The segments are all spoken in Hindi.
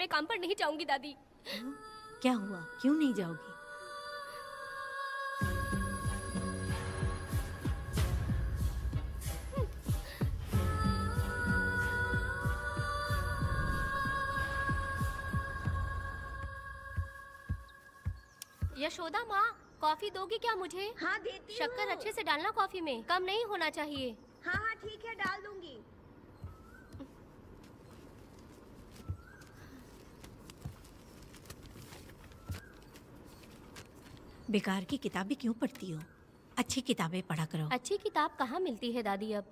मैं काम पर नहीं जाऊंगी दादी। क्या हुआ, क्यों नहीं जाओगी? यशोदा माँ, कॉफी दोगी क्या मुझे? हाँ देती शक्कर हूँ। अच्छे से डालना कॉफी में, कम नहीं होना चाहिए। हाँ हाँ ठीक है, डाल दूंगी। बेकार की किताबें क्यों पढ़ती हो? अच्छी किताबें पढ़ा करो। अच्छी किताब कहाँ मिलती है दादी अब?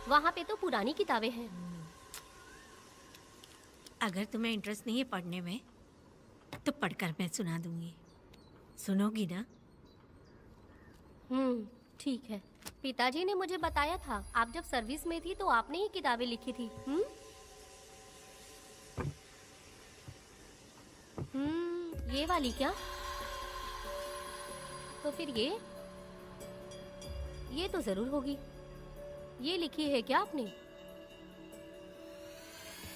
वहाँ पे तो पुरानी किताबें हैं। अगर तुम्हें इंटरेस्ट नहीं है पढ़ने में तो पढ़कर मैं सुना दूंगी। सुनोगी ना? ठीक है। पिताजी ने मुझे बताया था, आप जब सर्विस में थी तो आपने ही किताबें लिखी थी। ये वाली क्या? तो फिर ये तो जरूर होगी। ये लिखी है क्या आपने?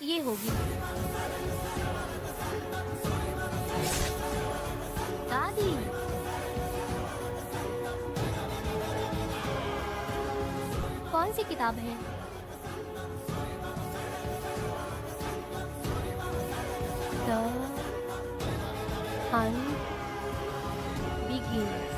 ये होगी। दादी, कौन सी किताब है? The Hunt Begins।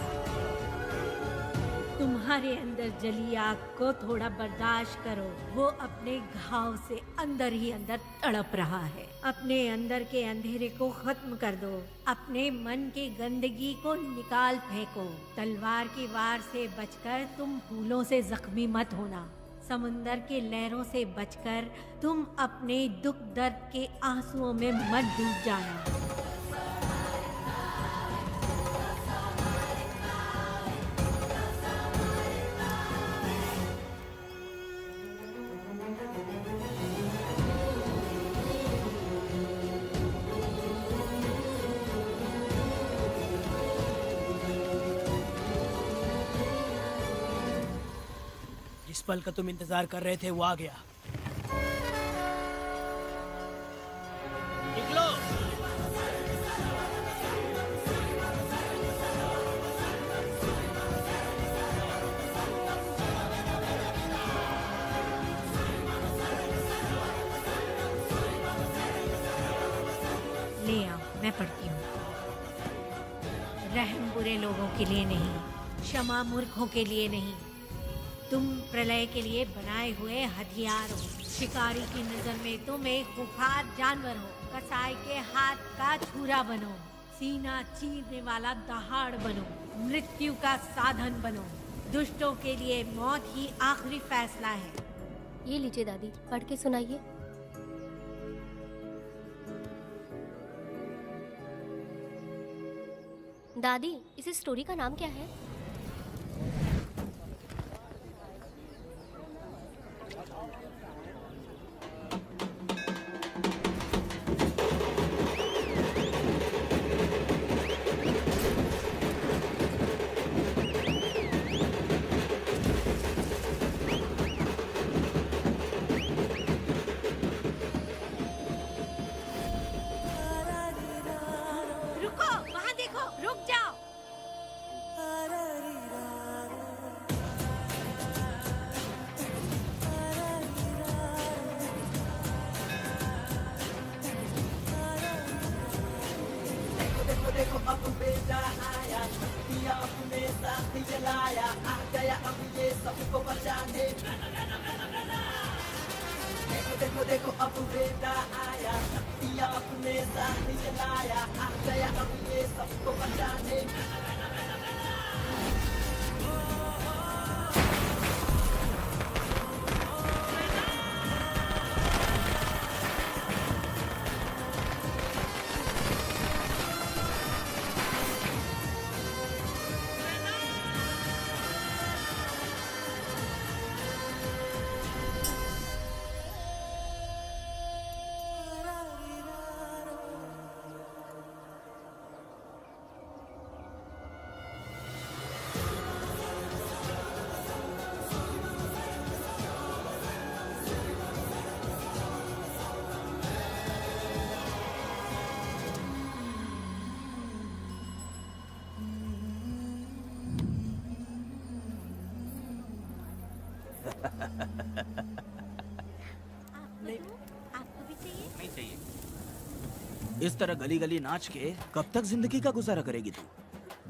तुम्हारे अंदर जली आग को थोड़ा बर्दाश्त करो। वो अपने घाव से अंदर ही अंदर तड़प रहा है। अपने अंदर के अंधेरे को खत्म कर दो। अपने मन की गंदगी को निकाल फेंको। तलवार की वार से बचकर तुम फूलों से जख्मी मत होना। समुंदर के लहरों से बचकर तुम अपने दुख दर्द के आंसुओं में मत डूब जाना। जिस पल का तुम इंतजार कर रहे थे वो आ गया। निकलो। ले आओ, मैं पढ़ती हूँ। रहम बुरे लोगों के लिए नहीं, क्षमा मूर्खों के लिए नहीं। तुम प्रलय के लिए बनाए हुए हथियार हो। शिकारी की नजर में तुम एक खुंखार जानवर हो। कसाई के हाथ का छुरा बनो। सीना चीरने वाला दहाड़ बनो। मृत्यु का साधन बनो। दुष्टों के लिए मौत ही आखिरी फैसला है। ये लीजिए दादी, पढ़ के सुनाइए। दादी, इस स्टोरी का नाम क्या है? रुको, वहाँ देखो, रुक जाओ। देखो देखो अब बेटा आया, दिया अपने साथ जलाया, आ गया अब ये सबको बचाने। देखो देखो देखो अब बेटा आया, दिया अपने साथ जलाया, आ गया अब ये सबको बचाने। आपको भी चाहिए? नहीं चाहिए। इस तरह गली गली नाच के कब तक जिंदगी का गुजारा करेगी तू?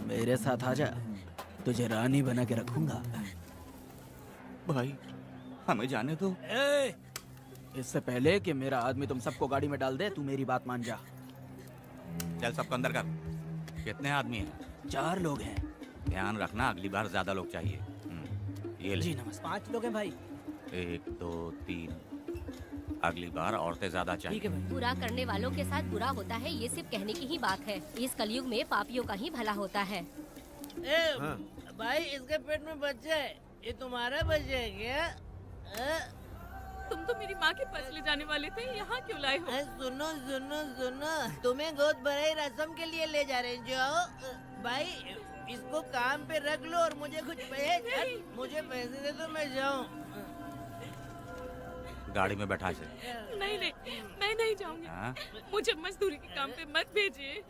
मेरे साथ आजा, तुझे रानी बना के रखूंगा। भाई हमें जाने दो। ए, इससे पहले कि मेरा आदमी तुम सबको गाड़ी में डाल दे, तू मेरी बात मान जा। चल सबको अंदर कर। कितने आदमी हैं? 4 लोग हैं। ध्यान रखना अगली बार ज्यादा लोग चाहिए। ये ले। जी नमस्ते। 5 लोग हैं भाई। 1 2 3। अगली बार औरतें ज्यादा ठीक है चाहिए। भाई। बुरा करने वालों के साथ बुरा होता है, ये सिर्फ कहने की ही बात है। इस कलयुग में पापियों का ही भला होता है। भाई इसके पेट में बच्चा है, ये तुम्हारा बच्चा है क्या? तुम तो मेरी माँ के पास ले जाने वाले थे, यहाँ क्यों लाए हो? सुनो सुनो सुनो, तुम्हें गोद भराई रस्म के लिए ले जा रहे हैं। जाओ भाई, इसको काम पे रख लो और मुझे कुछ मुझे पैसे दे दो, मैं जाऊँ। गाड़ी में बैठा से। नहीं नहीं, मैं नहीं जाऊंगी। हाँ? मुझे मजदूरी के काम पे मत भेजिए।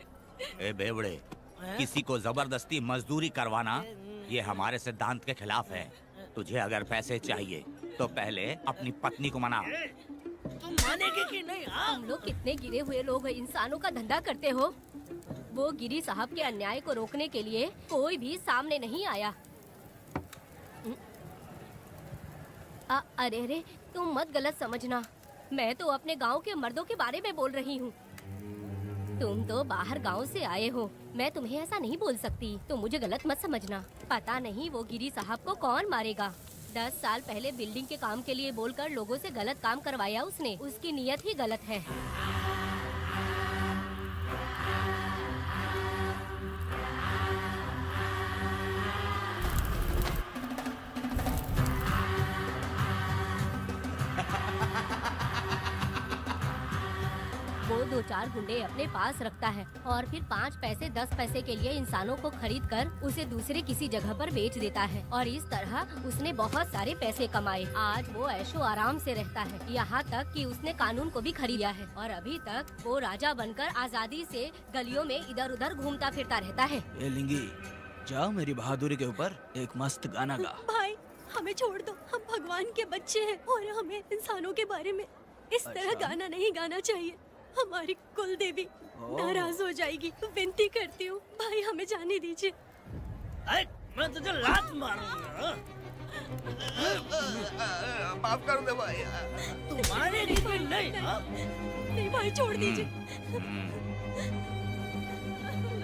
ए बेवड़े, किसी को जबरदस्ती मजदूरी करवाना ये हमारे सिद्धांत के खिलाफ है। तुझे अगर पैसे चाहिए तो पहले अपनी पत्नी को मना। तुम मानेगे कि नहीं? हाँ? तुम लोग कितने गिरे हुए लोग इंसानों का धंधा करते हो। वो गिरी साहब के अन्याय को रोकने के लिए कोई भी सामने नहीं आया। अरे अरे, तुम मत गलत समझना, मैं तो अपने गांव के मर्दों के बारे में बोल रही हूँ। तुम तो बाहर गांव से आए हो, मैं तुम्हें ऐसा नहीं बोल सकती, तो मुझे गलत मत समझना। पता नहीं वो गिरी साहब को कौन मारेगा। 10 साल पहले बिल्डिंग के काम के लिए बोलकर लोगों से गलत काम करवाया उसने। उसकी नीयत ही गलत है। वो 2-4 गुंडे अपने पास रखता है और फिर 5 पैसे 10 पैसे के लिए इंसानों को खरीद कर उसे दूसरे किसी जगह पर बेच देता है, और इस तरह उसने बहुत सारे पैसे कमाए। आज वो ऐशो आराम से रहता है, यहाँ तक कि उसने कानून को भी खरीदा है, और अभी तक वो राजा बनकर आजादी से गलियों में इधर उधर घूमता फिरता रहता है। ए लिंगी, जाओ मेरी बहादुरी के ऊपर एक मस्त गाना गा। भाई हमें छोड़ दो, हम भगवान के बच्चे हैं और हमें इंसानों के बारे में इस तरह अच्छा। गाना नहीं गाना चाहिए। हमारी कुल देवी ओह। नाराज हो जाएगी। विनती करती हूँ भाई, हमें जाने दीजिए। मैं तुझे लात मारूंगा। माफ कर दे भाई। तुम मानेगी कि नहीं? हाँ? नहीं भाई, छोड़ दीजिए।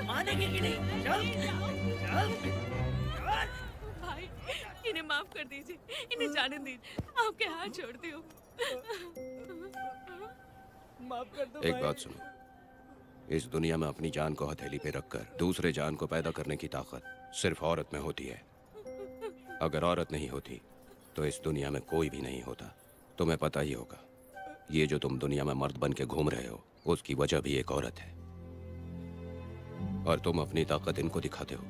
मानेगी कि नहीं? चल चल चल। भाई इन्हें माफ कर दीजिए, इन्हें जाने दीजिए, आपके हाथ छोड़ती हूँ। माफ कर दो एक भाई। बात सुनो, इस दुनिया में अपनी जान को हथेली पे रखकर दूसरे जान को पैदा करने की ताकत सिर्फ औरत में होती है। अगर औरत नहीं होती तो इस दुनिया में कोई भी नहीं होता। तुम्हें पता ही होगा, ये जो तुम दुनिया में मर्द बन के घूम रहे हो उसकी वजह भी एक औरत है, और तुम अपनी ताकत इनको दिखाते हो।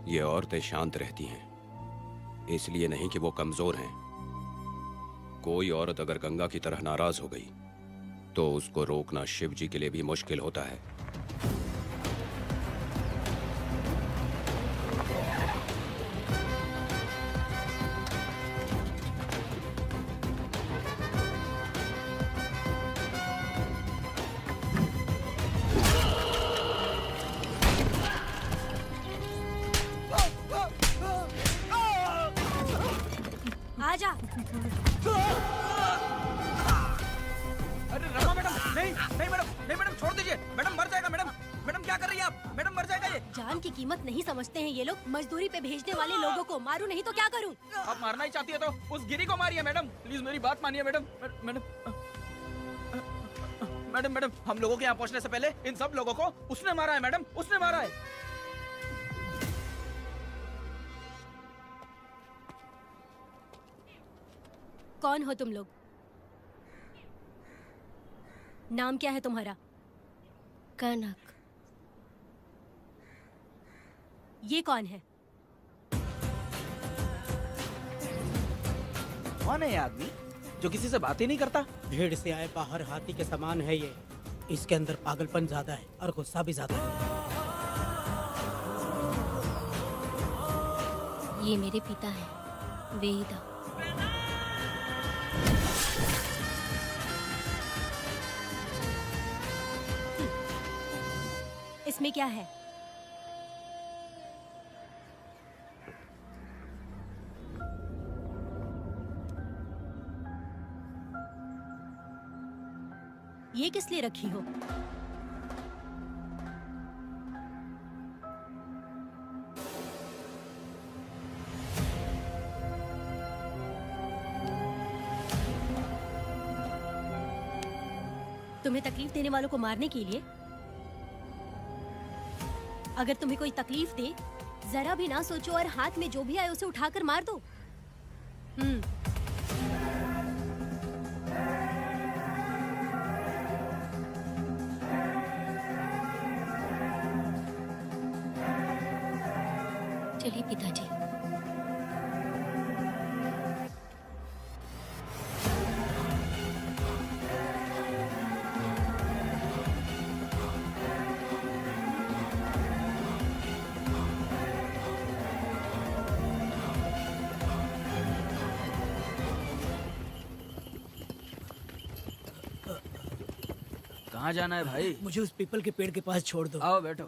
ये औरतें शांत रहती हैं, इसलिए नहीं कि वो कमजोर हैं। कोई औरत अगर गंगा की तरह नाराज हो गई तो उसको रोकना शिव जी के लिए भी मुश्किल होता है। आजा। अरे रमा मैडम, नहीं नहीं मैडम, नहीं मैडम, छोड़ दीजिए मैडम, मर जाएगा मैडम। मैडम क्या कर रही हैं आप? मैडम मर जाएगा ये। जान की कीमत नहीं समझते हैं ये लोग। मजदूरी पे भेजने वाले लोगों को मारूं नहीं तो क्या करूं? आप मारना ही चाहती है तो उस गिरी को मारिए मैडम, प्लीज मेरी बात मानिए मैडम। मैडम मैडम मैडम, हम लोगों के यहाँ पहुँचने से पहले इन सब लोगों को उसने मारा है मैडम, उसने मारा है। कौन हो तुम लोग? नाम क्या है तुम्हारा? कनक। ये कौन है? कौन है ये आदमी जो किसी से बात ही नहीं करता? भीड़ से आए बाहर हाथी के समान है ये। इसके अंदर पागलपन ज्यादा है और गुस्सा भी ज्यादा है। ये मेरे पिता हैं, वेदा। इसमें क्या है? ये किस लिए रखी हो? तुम्हें तकलीफ देने वालों को मारने के लिए? अगर तुम्हें कोई तकलीफ दे, जरा भी ना सोचो और हाथ में जो भी आए उसे उठाकर मार दो। चलिए पिताजी। कहाँ जाना है भाई? मुझे उस पीपल के पेड़ के पास छोड़ दो। आओ बैठो।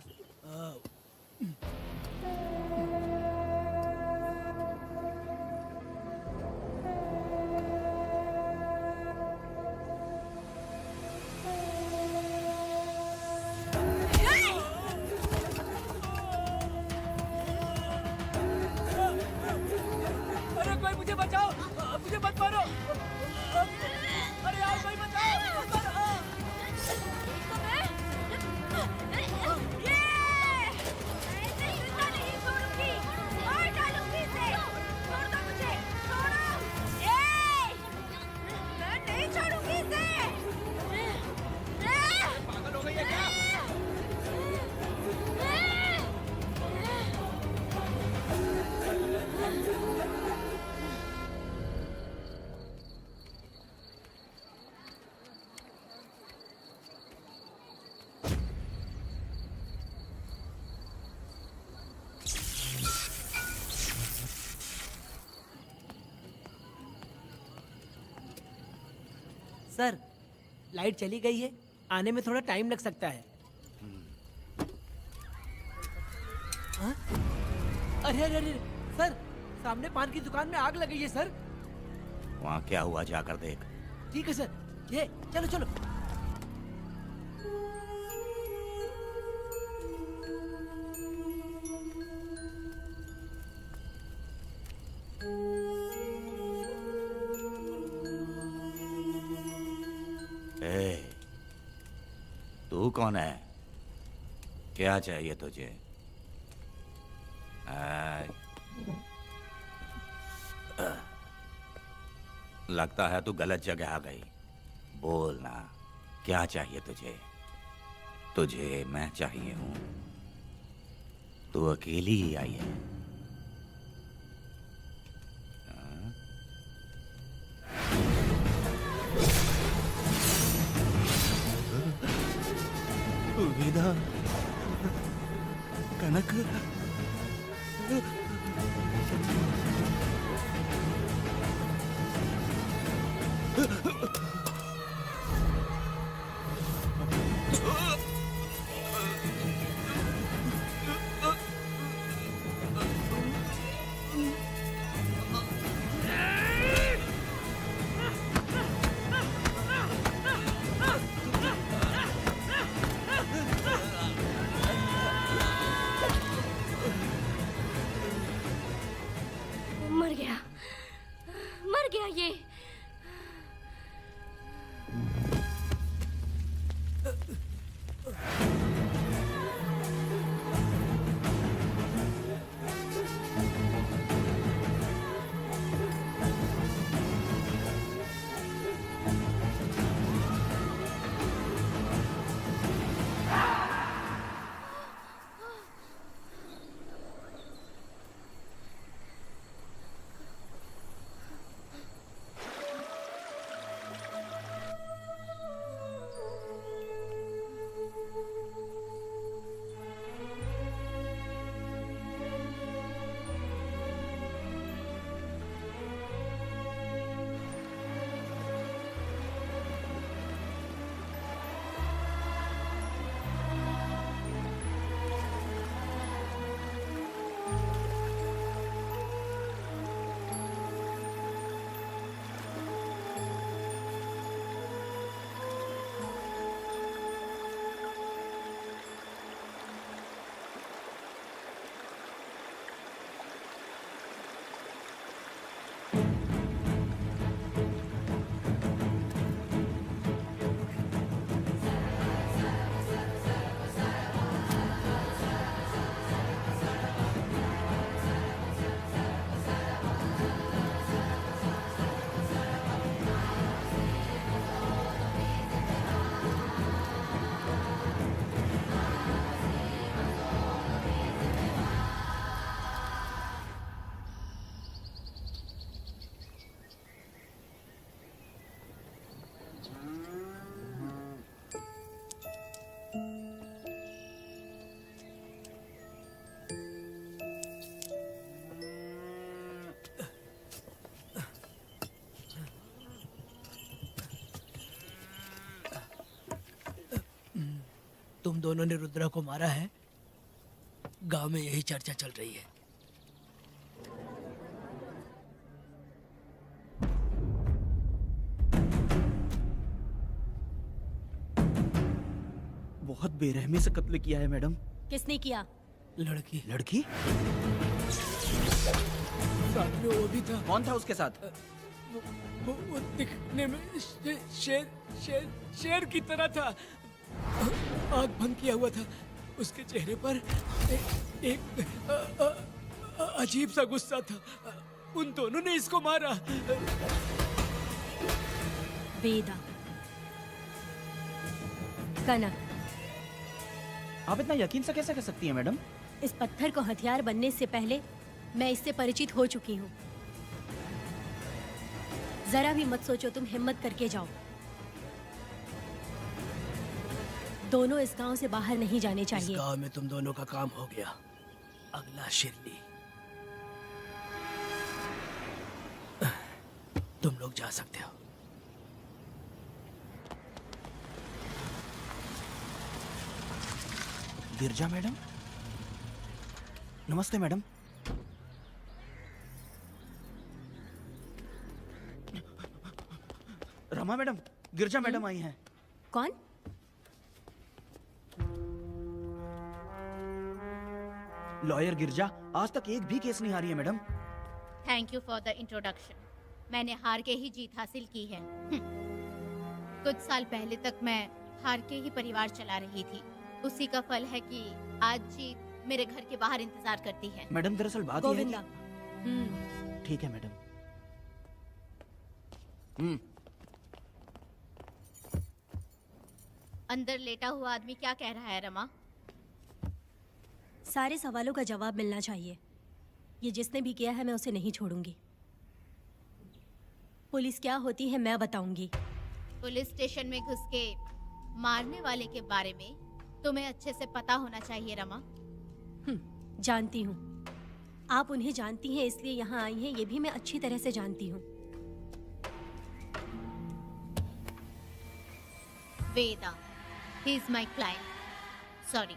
अरे कोई मुझे बचाओ, मुझे मत मारो। अरे यार कोई बचाओ, मत मारो। पागल हो गई है क्या? सर, लाइट चली गई है, आने में थोड़ा टाइम लग सकता है। हाँ? अरे अरे अरे सर, सामने पान की दुकान में आग लगी है सर। वहाँ क्या हुआ जाकर देख। ठीक है सर, ये चलो चलो। तू कौन है? क्या चाहिए तुझे? लगता है तू गलत जगह आ गई। बोल ना, क्या चाहिए तुझे? तुझे मैं चाहिए हूं। तू अकेली ही आई है। विदा, कनक, तुम दोनों ने रुद्रा को मारा है, गांव में यही चर्चा चल रही है। बहुत बेरहमी से कत्ल किया है मैडम। किसने किया? लड़की। लड़की? साथ में वो भी था। कौन था उसके साथ? वो दिखने में शेर की तरह था। आँख बंद किया हुआ था। उसके चेहरे पर एक अजीब सा गुस्सा था। उन दोनों ने इसको मारा। वेदा, कनक, आप इतना यकीन से कैसे कह सकती हैं मैडम? इस पत्थर को हथियार बनने से पहले मैं इससे परिचित हो चुकी हूँ। जरा भी मत सोचो, तुम हिम्मत करके जाओ। दोनों इस गांव से बाहर नहीं जाने चाहिए। इस गांव में तुम दोनों का काम हो गया। अगला शिरली। तुम लोग जा सकते हो। गिरजा मैडम? नमस्ते मैडम। रमा मैडम, गिरजा मैडम आई हैं। कौन? लॉयर गिरजा आज तक एक भी केस नहीं हारी है madam. Thank you for the introduction. मैंने हार के ही जीत हासिल की है। कुछ साल पहले तक मैं हार के ही परिवार चला रही थी। उसी का फल है कि आज जीत मेरे घर के बाहर इंतजार करती है। मैडम दरअसल बात यह है गोविंदा। कि... ठीक है मैडम। अंदर लेटा हुआ आदमी क्या कह रहा है रमा? सारे सवालों का जवाब मिलना चाहिए। ये जिसने भी किया है मैं उसे नहीं छोड़ूंगी। पुलिस क्या होती है मैं बताऊंगी। पुलिस स्टेशन में घुस के मारने वाले के बारे में तुम्हें अच्छे से पता होना चाहिए रमा। जानती हूँ। आप उन्हें जानती हैं इसलिए यहाँ आई हैं, ये भी मैं अच्छी तरह से जानती हूँ। वेदा, he is my client. Sorry,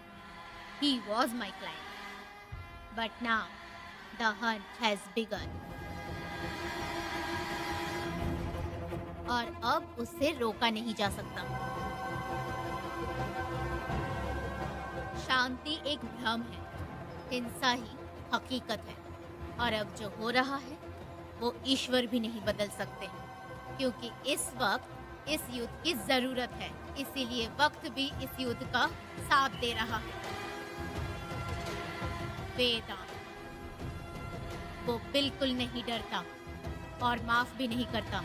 he was my client. But now, the hunt has begun. और अब उससे रोका नहीं जा सकता। शांति एक भ्रम है, हिंसा ही हकीकत है। और अब जो हो रहा है वो ईश्वर भी नहीं बदल सकते, क्योंकि इस वक्त इस युद्ध की जरूरत है। इसीलिए वक्त भी इस युद्ध का साथ दे रहा है। वेदा, वो बिल्कुल नहीं डरता और माफ भी नहीं करता।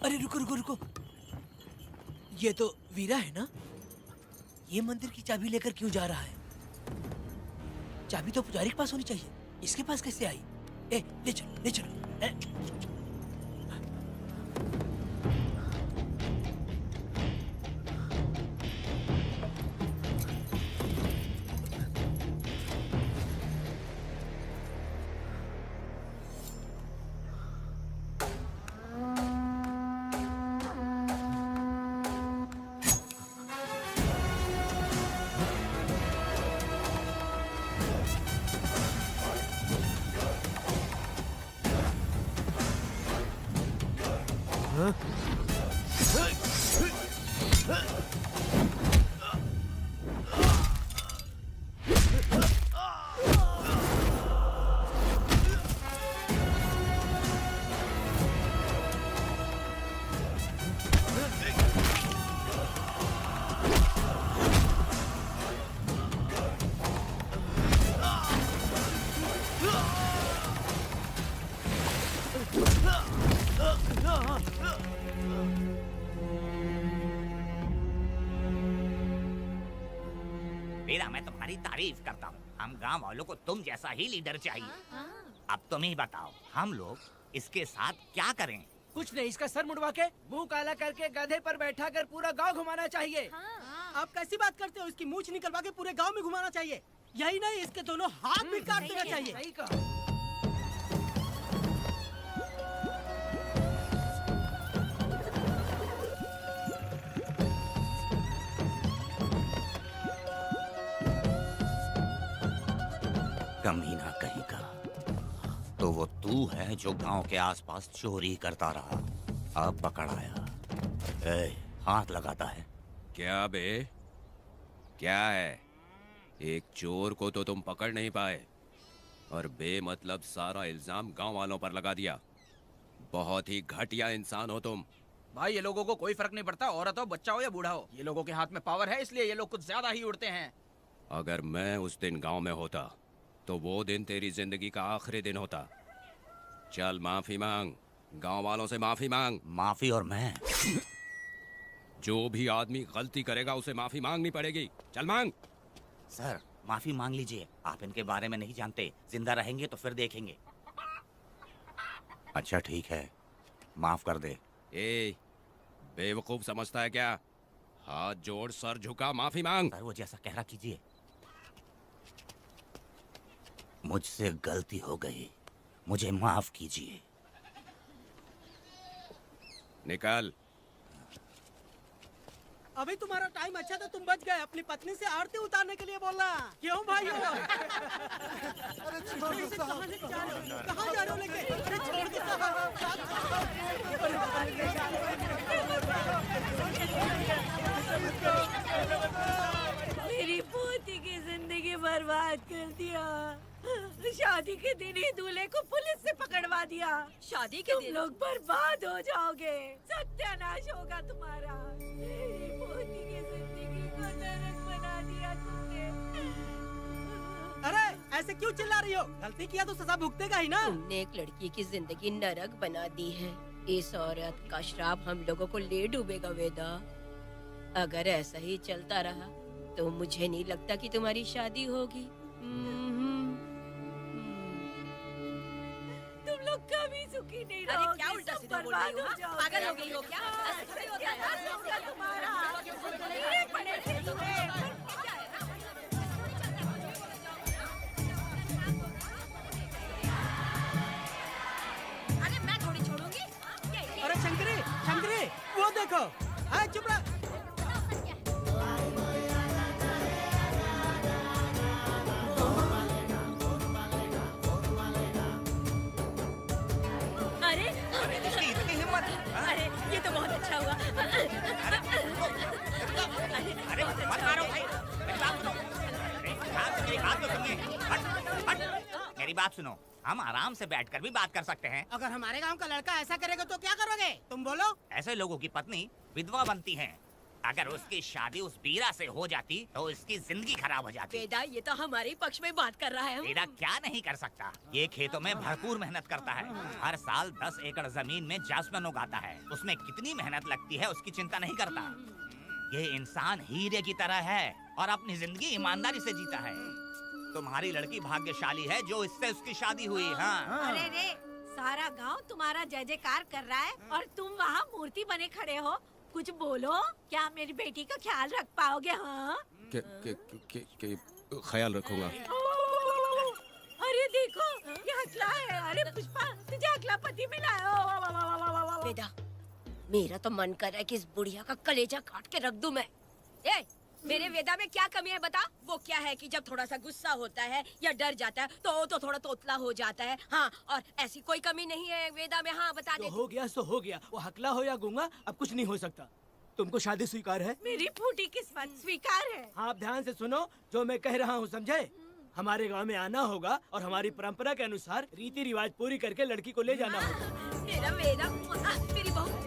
अरे रुको रुको रुको, ये तो वीरा है ना? ये मंदिर की चाबी लेकर क्यों जा रहा है? चाबी तो पुजारी के पास होनी चाहिए, इसके पास कैसे आई? ले चलो ले चलो। वीरा, मैं तुम्हारी तारीफ करता हूँ। हम गांव वालों को तुम जैसा ही लीडर चाहिए। अब तुम ही बताओ, हम लोग इसके साथ क्या करें? कुछ नहीं, इसका सर मुड़वा के मुंह काला करके गधे पर बैठा कर पूरा गांव घुमाना चाहिए। आप कैसी बात करते हो? इसकी मूंछ निकलवा के पूरे गांव में घुमाना चाहिए। यही नहीं, इसके दोनों हाथ भी काट देना चाहिए। सही कहा। वो तू है जो गांव के आसपास चोरी करता रहा, अब पकड़ आया। ए, हाथ लगाता है। क्या बे, क्या है? एक चोर को तो तुम पकड़ नहीं पाए और बेमतलब सारा इल्जाम गांव वालों पर लगा दिया। बहुत ही घटिया इंसान हो तुम। भाई ये लोगों को कोई फर्क नहीं पड़ता, औरत हो, बच्चा हो या बूढ़ा हो। ये लोगों के हाथ में पावर है, इसलिए ये लोग कुछ ज्यादा ही उड़ते हैं। अगर मैं उस दिन गांव में होता तो वो दिन तेरी जिंदगी का आखिरी दिन होता। चल माफी मांग, गांव वालों से माफी मांग। माफी? और मैं? जो भी आदमी गलती करेगा उसे माफी मांगनी पड़ेगी। चल मांग। सर माफी मांग लीजिए, आप इनके बारे में नहीं जानते। जिंदा रहेंगे तो फिर देखेंगे। अच्छा ठीक है, माफ कर दे। ए, बेवकूफ समझता है क्या? हाथ जोड़, सर झुका, माफी मांग। सर वो जैसा कह रहा कीजिए। मुझसे गलती हो गई, मुझे माफ कीजिए। निकल। अभी तुम्हारा टाइम अच्छा था, तुम बच गए। अपनी पत्नी से आरती उतारने के लिए बोलना। क्यों भाई? कहाँ जा रहे हो लेके? अरे छोड़ के मेरी पोती की जिंदगी बर्बाद कर दिया। शादी के दिन ही दूल्हे को पुलिस से पकड़वा दिया। शादी के तुम लोग बर्बाद हो जाओगे, सत्यानाश होगा तुम्हारा। मेरी पोती की जिंदगी को नरक बना दिया तुमने। अरे ऐसे क्यों चिल्ला रही हो? गलती किया तो सजा भुगतेगा ही ना। तुमने एक लड़की की जिंदगी नरक बना दी है। इस औरत का श्राप हम लोगों को ले डूबेगा वेदा। अगर ऐसा ही चलता रहा तो मुझे नहीं लगता कि तुम्हारी शादी होगी। तुम लोग कभी सुखी नहीं अरे रहोगे। क्या उल्टा सब सीधा बोल बर्बाद रही हो? हो जाओगे। पागल हो गई हो क्या? ऐसा थोड़ी होता है। सत्यानाश होगा तुम्हारा। ये पड़ेगी तुम्हें। अरे मैं थोड़ी छोड़ूंगी। अरे शंकरी, शंकरी, वो देखो। हाँ चुप रह। अरे इतनी हिम्मत? अरे ये तो बहुत अच्छा हुआ। अरे मत मारो भाई, मेरी बात सुनो। मेरी बात तो सुनिए। हट, हट। मेरी बात सुनो, हम आराम से बैठकर भी बात कर सकते हैं। अगर हमारे गांव का लड़का ऐसा करेगा तो क्या करोगे? तुम बोलो। ऐसे लोगों की पत्नी विधवा बनती हैं। अगर उसकी शादी उस बीरा से हो जाती तो उसकी जिंदगी खराब हो जाती। वेदा ये तो हमारे पक्ष में बात कर रहा है। वेदा क्या नहीं कर सकता? ये खेतों में भरपूर मेहनत करता है। हर साल 10 एकड़ जमीन में जासमन उगाता है। उसमें कितनी मेहनत लगती है उसकी चिंता नहीं करता। ये इंसान हीरे की तरह है और अपनी जिंदगी ईमानदारी से जीता है। तुम्हारी लड़की भाग्यशाली है जो इससे उसकी शादी हुई। हाँ अरे रे, सारा गांव तुम्हारा जय जयकार कर रहा है और तुम वहाँ मूर्ति बने खड़े हो। कुछ बोलो, क्या मेरी बेटी का ख्याल रख पाओगे? हाँ ख्याल रखूंगा। अरे देखो ये हकला है। अरे पुष्पा, तुझे हकला पति मिला है। वेदा मेरा तो मन कर रहा है कि इस बुढ़िया का कलेजा काट के रख दूं मैं। ए, मेरे वेदा में क्या कमी है बता? वो क्या है कि जब थोड़ा सा गुस्सा होता है या डर जाता है तो थोड़ा तोतला हो जाता है। हाँ, और ऐसी कोई कमी नहीं है वेदा में। हाँ बता दे। हो गया सो हो गया। वो हकला हो या गूंगा, अब कुछ नहीं हो सकता। तुमको शादी स्वीकार है? मेरी फूटी किस्मत स्वीकार है। आप ध्यान से सुनो जो मैं कह रहा हूँ, समझे? हमारे गांव में आना होगा और हमारी परंपरा के अनुसार रीति रिवाज पूरी करके लड़की को ले जाना होगा। मेरा वेदा, मेरी बहू।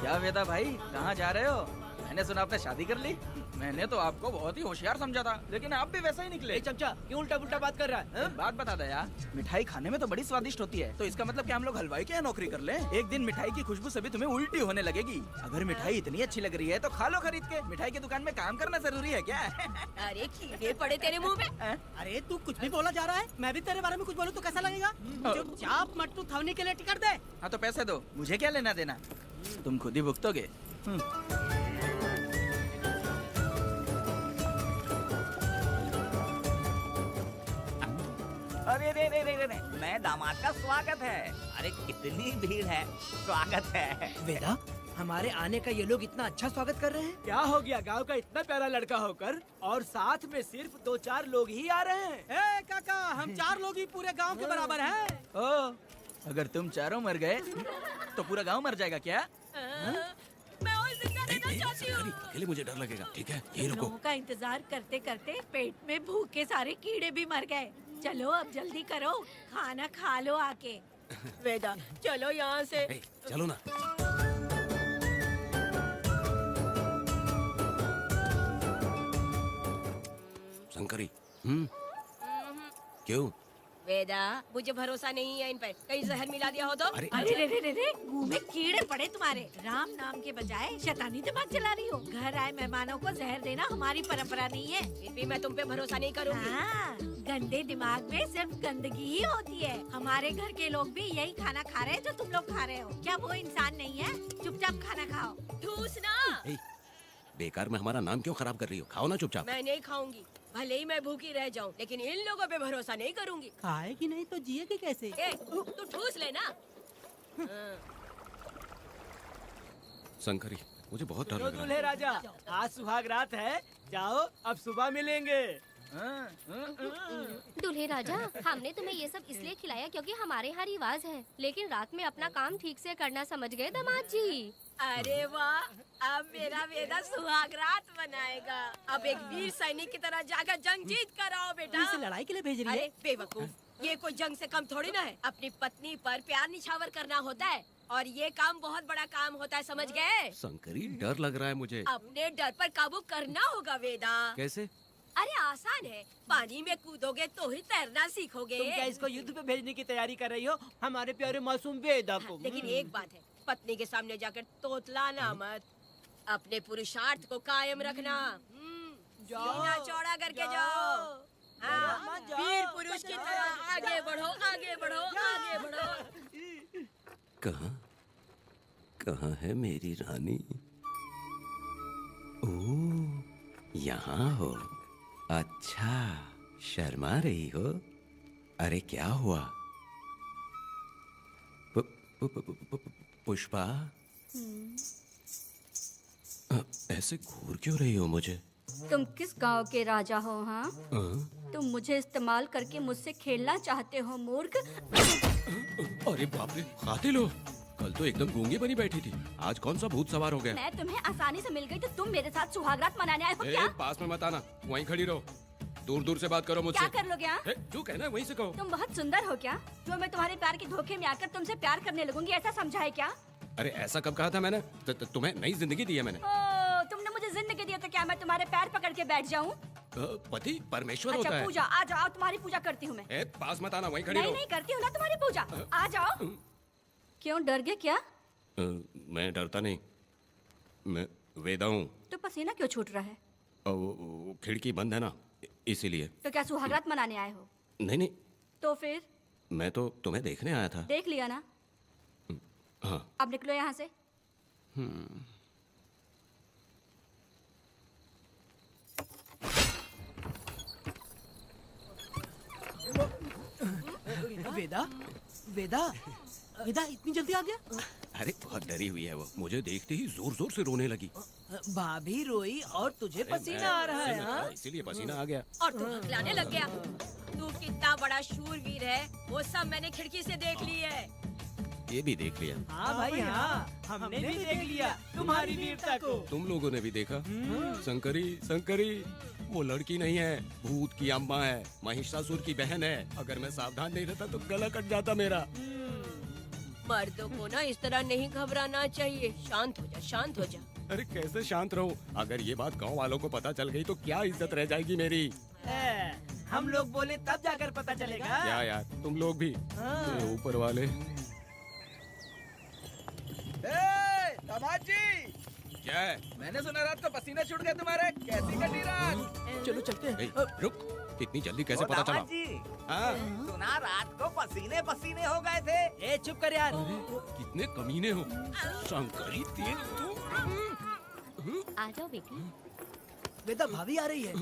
क्या वेदा भाई, कहाँ जा रहे हो? मैंने सुना आपने शादी कर ली। मैंने तो आपको बहुत ही होशियार समझा था, लेकिन आप भी वैसा ही निकले। चमचा क्यों उल्टा पुल्टा बात कर रहा है? बात बता दे यार, मिठाई खाने में तो बड़ी स्वादिष्ट होती है, तो इसका मतलब क्या हम लोग हलवाई के यहाँ नौकरी कर लें? एक दिन मिठाई की खुशबू से भी तुम्हें उल्टी होने लगेगी। अगर मिठाई इतनी अच्छी लग रही है तो खा लो खरीद के। मिठाई की दुकान में काम करना जरूरी है क्या? अरे कीड़े पड़े तेरे मुंह में। अरे तू कुछ भी बोला जा रहा है। मैं भी तेरे बारे में कुछ बोलूं तो कैसा लगेगा? चुपचाप मट्टू थवनी के लिए टिकट दे। हाँ तो पैसे दो, मुझे क्या लेना देना, तुम खुद ही भुगतोगे। अरे रे रे रे रे, नए दामाद का स्वागत है। अरे कितनी भीड़ है, स्वागत है। वेदा हमारे आने का ये लोग इतना अच्छा स्वागत कर रहे हैं। क्या हो गया गांव का इतना प्यारा लड़का होकर और साथ में सिर्फ 2-4 लोग ही आ रहे हैं। ए काका, हम 4 लोग ही पूरे गांव के बराबर हैं। ओ, अगर तुम चारों मर गए तो पूरा गांव मर जाएगा क्या? मैं और जिंदा रहना चाहती हूँ। अकेले मुझे डर लगेगा, ठीक है? यही रुको। लोगों का इंतजार करते करते पेट में भूखे सारे कीड़े भी मर गए। चलो अब जल्दी करो, खाना खा लो आके। वेदा, चलो यहाँ से। ए, चलो ना। शंकरी, क्यों? वेदा, मुझे भरोसा नहीं है इन पर। कहीं जहर मिला दिया हो तो? अरे अरे रे रे रे रे, मुंह में कीड़े पड़े तुम्हारे। राम नाम के बजाय शैतानी दिमाग चला रही हो। घर आए मेहमानों को जहर देना हमारी परंपरा नहीं है। फिर भी मैं तुम पे भरोसा नहीं करूँगी। हाँ, गंदे दिमाग में सिर्फ गंदगी ही होती है। हमारे घर के लोग भी यही खाना खा रहे हैं जो तुम लोग खा रहे हो। क्या वो इंसान नहीं है? चुपचाप खाना खाओ। ठूसना। ए, बेकार में हमारा नाम क्यों खराब कर रही हो? खाओ ना चुपचाप। मैं नहीं खाऊंगी, भले ही मैं भूखी रह जाऊं, लेकिन इन लोगों पे भरोसा नहीं करूंगी। खाएगी नहीं तो जिएगी कैसे? ए, तू ठूस लेना। शंकरी, मुझे बहुत डर लग रहा दूल्हे है। राजा, आज सुहाग रात है, जाओ अब सुबह मिलेंगे। दूल्हे राजा, हमने तुम्हें ये सब इसलिए खिलाया क्योंकि हमारे यहाँ रिवाज है, लेकिन रात में अपना काम ठीक से करना समझ गए दामाद जी। अरे वाह, अब मेरा वेदा सुहाग रात मनाएगा। अब एक वीर सैनिक की तरह जाकर जंग जीत कर आओ बेटा। इसे लड़ाई के लिए भेज रही है? अरे बेवकूफ, ये कोई जंग से कम थोड़ी ना है। अपनी पत्नी पर प्यार निछावर करना होता है और ये काम बहुत बड़ा काम होता है, समझ गए? शंकरी, डर लग रहा है मुझे। अपने डर पर काबू करना होगा वेदा। कैसे? अरे आसान है, पानी में कूदोगे तो ही तैरना सीखोगे। तुम क्या इसको युद्ध पे भेजने की तैयारी कर रही हो? हमारे प्यारे मासूम वेदा को। लेकिन एक बात है, पत्नी के सामने जाकर तोतलाना मत। अपने पुरुषार्थ को कायम रखना। सीना चौड़ा करके जाओ। हाँ, वीर पुरुष की तरह आगे बढ़ो, आगे बढ़ो, आगे बढ़ो। कहाँ है मेरी रानी? ओह, यहाँ हो। अच्छा, शर्मा रही हो? अरे क्या हुआ? पुष्पा, ऐसे घूर क्यों रही हो मुझे? तुम किस गांव के राजा हो? हाँ, तुम मुझे इस्तेमाल करके मुझसे खेलना चाहते हो मूर्ख। अरे बाप रे, कातिल हो। कल तो एकदम गूंगी बनी बैठी थी, आज कौन सा भूत सवार हो गया? मैं तुम्हें आसानी से मिल गई तो तुम मेरे साथ सुहागरात मनाने आए हो क्या? पास में मत आना, वहीं खड़ी रहो। दूर दूर से बात करो मुझसे। क्या कर लोगे? हाँ? जो कहना है वहीं से कहो। तुम बहुत सुंदर हो क्या, जो मैं तुम्हारे प्यार के धोखे में आकर तुमसे प्यार करने लगूंगी, ऐसा समझा है क्या? अरे ऐसा कब कहा था मैंने? तुम्हें नई जिंदगी दी है मैंने। तुमने मुझे जिंदगी दी तो क्या मैं तुम्हारे पैर पकड़ के बैठ जाऊं? पति परमेश्वर अच्छा, होता है। पूजा, आ जाओ, तुम्हारी पूजा करती हूँ मैं। पास मत आना, वहीं खड़ी रहो। नहीं करती हूँ ना तुम्हारी पूजा, आ जाओ। क्यों डर गए क्या? मैं डरता नहीं, मैं वेदा हूँ। तो पसीना क्यों छूट रहा है? खिड़की बंद है ना, इसीलिए। तो क्या सुहागरात मनाने आए हो? नहीं, तो फिर? मैं तो तुम्हें देखने आया था। देख लिया ना? हाँ। अब निकलो यहाँ से। वेदा, वेदा, वेदा इतनी जल्दी आ गया? अरे बहुत डरी हुई है वो, मुझे देखते ही जोर जोर से रोने लगी। भाभी रोई और तुझे पसीना आ रहा है? हाँ? इसीलिए पसीना आ गया। और तू हकलाने लग गया। तू कितना बड़ा शूरवीर है, वो सब मैंने खिड़की से देख ली है। ये भी देख लिया? हाँ भाई हाँ, हमने भी देख लिया तुम्हारी वीरता को। तुम लोगों ने भी देखा? शंकरी, शंकरी, वो लड़की नहीं है, भूत की अम्मा है, महिषासुर की बहन है। अगर मैं सावधान नहीं रहता तो गला कट जाता मेरा। मर्दों को ना इस तरह नहीं घबराना चाहिए। शांत हो जा, शांत हो जा। अरे कैसे शांत रहूं? अगर ये बात गांव वालों को पता चल गई तो क्या इज्जत रह जाएगी मेरी? हम लोग बोले तब जाकर पता चलेगा। क्या यार, तुम लोग भी? ऊपर वाले। दामाद जी, क्या है? मैंने सुना रात को पसीने छूट गए तुम्हारे, कैसी कटी रात? चलो चलते हैं। रुक, इतनी जल्दी कैसे पता चला? हाँ? सुना रात को पसीने पसीने हो गए थे। ए चुप कर यार। कितने कमीने हो शंकरी, तेल तू। आ जाओ बेटी। वेदा भाभी आ रही है।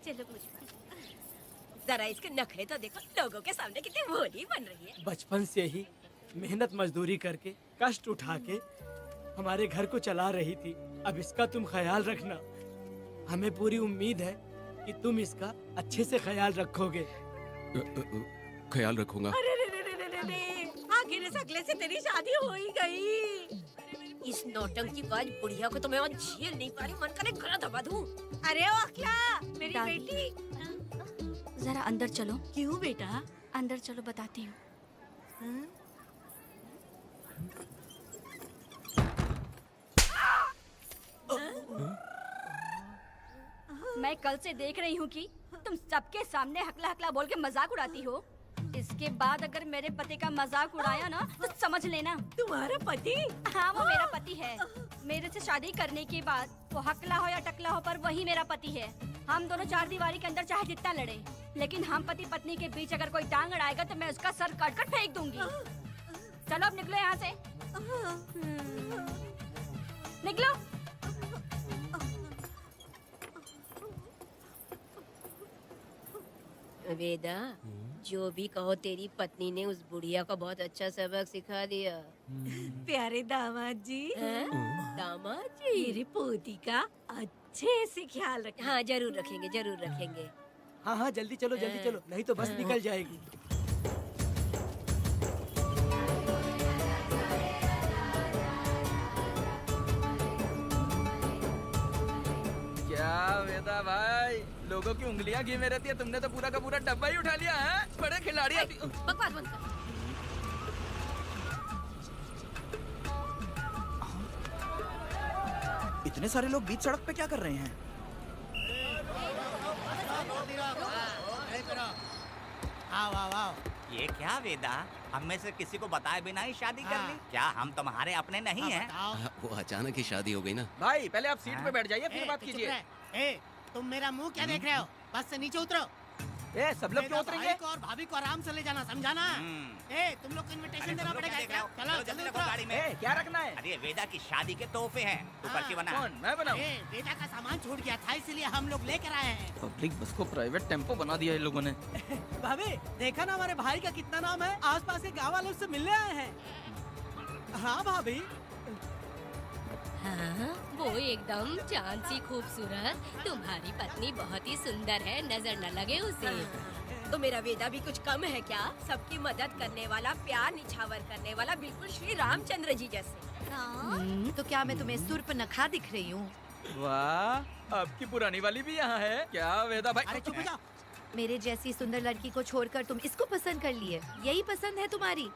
चलो पुष्पा। जरा इसके नखरे तो देखो, लोगों के सामने कितनी भोली बन रही है। बचपन से ही मेहनत मजदूरी करके, कष्ट उठा के हमारे घर को चला रही थी। अब इसका तुम ख्याल रखना। हमें पूरी उम्मीद है कि तुम इसका अच्छे से ख्याल रखोगे। ख्याल रखूंगा। अरे रे रे रे रे रे रे, आखिर इस अगले से तेरी शादी हो ही गई। इस नौटंकी बाज बुढ़िया को तो मैं और झेल नहीं पा रही, मन करे गला दबा दूं। अरे ओ अखला, मेरी दादी। बेटी। जरा अंदर चलो। क्यों बेटा? अंदर चलो, बताती हूँ। मैं कल से देख रही हूँ कि तुम सबके सामने हकला हकला बोल के मजाक उड़ाती हो। इसके बाद अगर मेरे पति का मजाक उड़ाया ना तो समझ लेना। तुम्हारा पति? हाँ, वो मेरा पति है। मेरे से शादी करने के बाद वो हकला हो या टकला हो, पर वही मेरा पति है। हम दोनों चार दीवारी के अंदर चाहे जितना लड़े, लेकिन हम पति पत्नी के बीच अगर कोई टांग अड़ाएगा तो मैं उसका सर काट कर फेंक दूंगी। चलो अब निकलो यहाँ से। निकलो। वेदा, जो भी कहो, तेरी पत्नी ने उस बुढ़िया को बहुत अच्छा सबक सिखा दिया। प्यारे दामाद जी। दामाद जी? मेरी पोती का अच्छे से ख्याल रखना। हाँ, जरूर रखेंगे, जरूर रखेंगे। हाँ हाँ, जल्दी चलो, जल्दी चलो, नहीं तो बस निकल जाएगी। क्या वेदा भाई, लोगों की उंगलियां घी में रहती है, तुमने तो पूरा का पूरा डब्बा ही उठा लिया है। बड़े खिलाड़ी। बकवास बंद कर। इतने सारे लोग बीच सड़क पे क्या कर रहे हैं? ये क्या वेदा, हम में से किसी को बताए बिना ही शादी कर ली? क्या हम तुम्हारे अपने नहीं हैं? वो अचानक ही शादी हो गई ना। भाई पहले आप सीट पे बैठ जाइए, फिर बात कीजिए। तुम मेरा मुंह क्या देख रहे हो? बस से नीचे उतरो। सब लोग क्यों उतरेंगे? भाई को और भाभी को आराम से ले जाना, समझा ना? तुम लोग को इनविटेशन देना पड़ेगा। चलो जल्दी उतरो। गाड़ी में क्या रखना है? अरे वेदा की शादी के तोहफे हैं, तू पर्ची बना। कौन? मैं बनाऊं? बेटा का सामान छूट गया था, इसलिए हम लोग लेकर आए हैं। पब्लिक बस को प्राइवेट टेम्पो बना दिया इन लोगों ने। भाभी, देखा ना हमारे भाई का कितना नाम है? आसपास के गाँव वालों से मिलने आए हैं। हाँ भाभी। हाँ, वो एकदम चांद सी खूबसूरत। तुम्हारी पत्नी बहुत ही सुंदर है, नजर न लगे उसे। तो मेरा वेदा भी कुछ कम है क्या? सबकी मदद करने वाला, प्यार निछावर करने वाला, बिल्कुल श्री रामचंद्र जी जैसे। तो क्या मैं तुम्हें सुर्पनखा दिख रही हूँ? वाह, आपकी पुरानी वाली भी यहाँ है क्या वेदा भाई? अरे चुप हो जाओ। मेरे जैसी सुंदर लड़की को छोड़कर तुम इसको पसंद कर लिए, यही पसंद है तुम्हारी?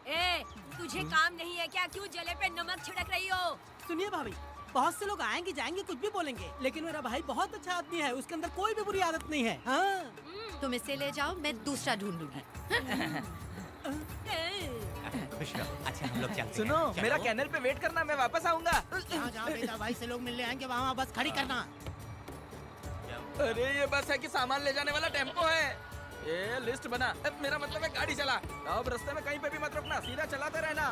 तुझे काम नहीं है क्या? क्यों जले पे नमक छिड़क रही हो? सुनिए भाभी, बहुत से लोग आएंगे जाएंगे, कुछ भी बोलेंगे, लेकिन मेरा भाई बहुत अच्छा आदमी है, उसके अंदर कोई भी बुरी आदत नहीं है। हाँ। तुम इसे ले जाओ, मैं दूसरा ढूंढ लूंगी। खुश रहो। अच्छा हम लोग चलते सुनो, हैं। मेरा कैनल पे वेट करना, मैं वापस आऊंगा। जहाँ बेटा भाई से लोग मिलने आएंगे वहाँ बस खड़ी करना। अरे ये बस है कि सामान ले जाने वाला टेम्पो है। ये लिस्ट बना। अब मेरा मतलब है गाड़ी चला। अब रास्ते में कहीं पे भी मत रुकना, सीधा चलाते रहना।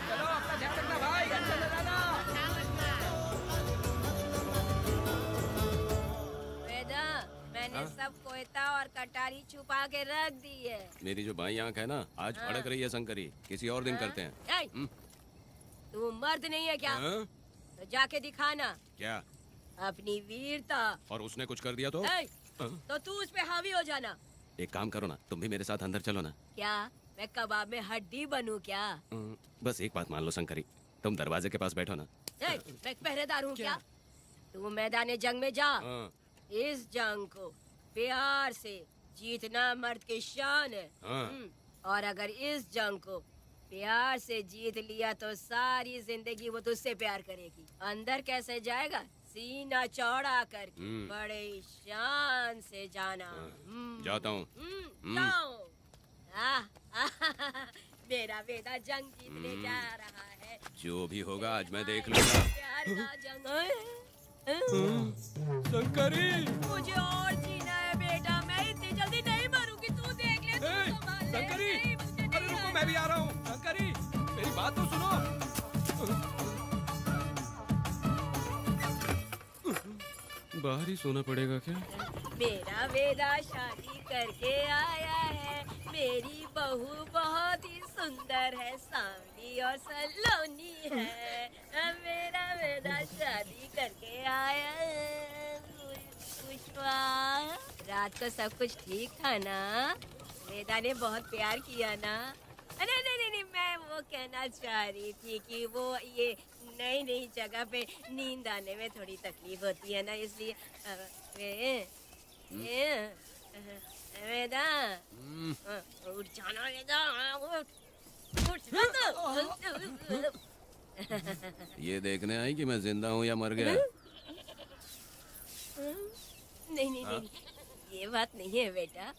चलो अपना ध्यान रखना भाई, अच्छा से जाना। वेदा, मैंने सब कोयता और कटारी छुपा के रख दी है। मेरी जो बाई आंख है ना, आज फड़क रही है शंकरी। किसी और दिन करते हैं। तू मर्द नहीं है क्या? तो जाके दिखाना क्या? अपनी वीरता। और उसने कुछ कर दिया तो? तो तू उस पे हावी हो जाना। एक काम करो ना, तुम भी मेरे साथ अंदर चलो ना। क्या मैं कबाब में हड्डी बनूं क्या? बस एक बात मान लो शंकरी, तुम दरवाजे के पास बैठो ना। मैं पहरेदार हूँ क्या? तू मैदान जंग में जा। इस जंग को प्यार से जीतना मर्द की शान है। और अगर इस जंग को प्यार से जीत लिया तो सारी जिंदगी वो तुझसे प्यार करेगी। अंदर कैसे जाएगा? सीना चौड़ा करके बड़े शान से जाना। जाता हूँ। मेरा बेटा जंग जीतने जा रहा है। जो भी होगा आज मैं देख लूंगा। प्यार का जंग शंकरी, मुझे और जीना है बेटा, मैं इतनी जल्दी नहीं मरूंगी। तू देख ले, तू संभाल ले। शंकरी, अरे रुको, मैं भी आ रहा हूँ। शंकरी, मेरी बात तो सुनो। बाहर ही सोना पड़ेगा क्या? मेरा वेदा शादी करके आया है। मेरी बहू बहुत ही सुंदर है, सांवली और सलोनी है। मेरा वेदा शादी करके आया है। पुष्पा, रात को सब कुछ ठीक था ना? वेदा ने बहुत प्यार किया ना? नहीं नहीं नहीं, मैं वो कहना चाह रही थी कि वो ये नई नई जगह पे नींद आने में थोड़ी तकलीफ होती है ना, इसलिए वेदा उठ जाना, वेदा उठ। ये देखने आई कि मैं जिंदा हूँ या मर गया? नहीं नहीं नहीं, ये बात नहीं है बेटा।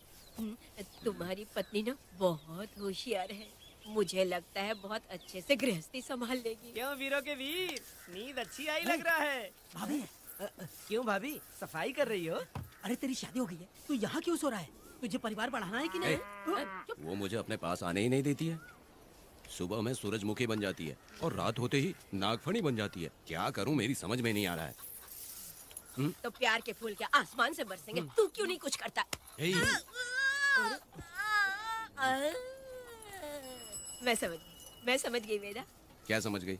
तुम्हारी पत्नी ना बहुत होशियार है। मुझे लगता है बहुत अच्छे से गृहस्थी संभाल लेगी। क्यों वीरों के वीर, नींद अच्छी आई लग रहा है। भाभी क्यों भाभी, सफाई कर रही हो? अरे तेरी शादी हो गई है, तू यहाँ क्यों सो रहा है? तुझे परिवार बढ़ाना है कि नहीं? वो मुझे अपने पास आने ही नहीं देती है। सुबह में सूरजमुखी बन जाती है और रात होते ही नागफनी बन जाती है। क्या करूं, मेरी समझ में नहीं आ रहा है। तो प्यार के फूल क्या आसमान से बरसेंगे? तू क्यों नहीं कुछ करता? मैं समझ गई वेदा। क्या समझ गई?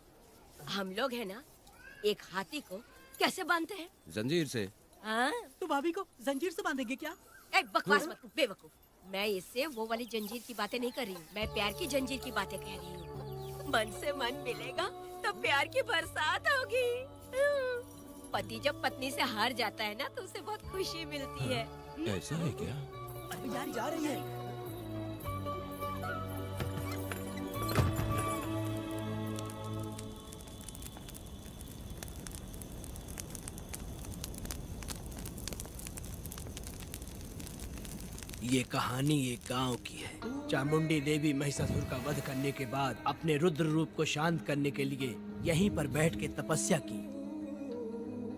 हम लोग है ना, एक हाथी को कैसे बांधते हैं? जंजीर से। तो भाभी को जंजीर से बांधेंगे क्या? बकवास मत, बेवकूफ। मैं इससे वो वाली जंजीर की बातें नहीं कर रही हूँ, मैं प्यार की जंजीर की बातें कह रही हूँ। मन से मन मिलेगा तो प्यार की बरसात होगी। पति जब पत्नी से हार जाता है ना, तो उसे बहुत खुशी मिलती है। ऐसा है क्या? अरे यार जा रही है। ये कहानी एक गांव की है। चामुंडी देवी महिषासुर का वध करने के बाद अपने रुद्र रूप को शांत करने के लिए यहीं पर बैठ के तपस्या की।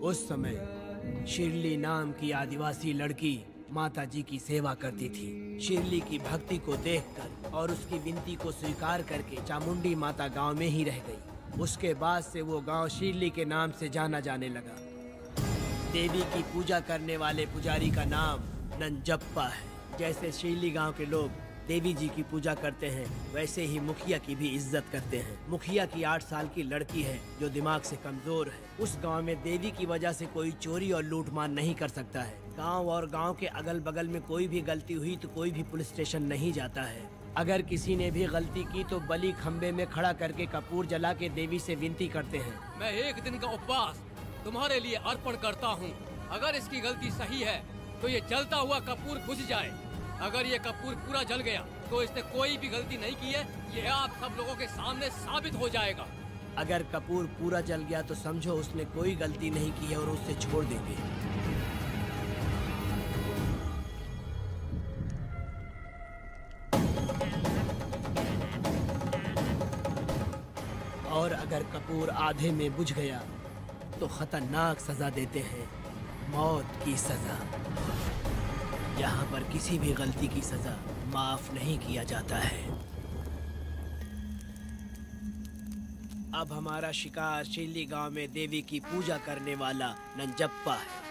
उस समय शिरली नाम की आदिवासी लड़की माता जी की सेवा करती थी। शिरली की भक्ति को देखकर और उसकी विनती को स्वीकार करके चामुंडी माता गांव में ही रह गई। उसके बाद से वो गांव शिरली के नाम से जाना जाने लगा। देवी की पूजा करने वाले पुजारी का नाम नंजप्पा है। जैसे शिरली गांव के लोग देवी जी की पूजा करते हैं, वैसे ही मुखिया की भी इज्जत करते हैं। मुखिया की 8 साल की लड़की है जो दिमाग से कमजोर है। उस गांव में देवी की वजह से कोई चोरी और लूटमार नहीं कर सकता है। गांव और गांव के अगल बगल में कोई भी गलती हुई तो कोई भी पुलिस स्टेशन नहीं जाता है। अगर किसी ने भी गलती की तो बलि खम्बे में खड़ा करके कपूर जला के देवी से विनती करते हैं। मैं 1 दिन का उपवास तुम्हारे लिए अर्पण करता हूँ। अगर इसकी गलती सही है तो ये जलता हुआ कपूर बुझ जाए। अगर ये कपूर पूरा जल गया तो इसने कोई भी गलती नहीं की है, ये आप सब लोगों के सामने साबित हो जाएगा। अगर कपूर पूरा जल गया तो समझो उसने कोई गलती नहीं की है और उसे छोड़ देंगे। और अगर कपूर आधे में बुझ गया तो खतरनाक सजा देते हैं, मौत की सजा। यहाँ पर किसी भी गलती की सजा माफ नहीं किया जाता है। अब हमारा शिकार शिरली गांव में देवी की पूजा करने वाला नंजप्पा है।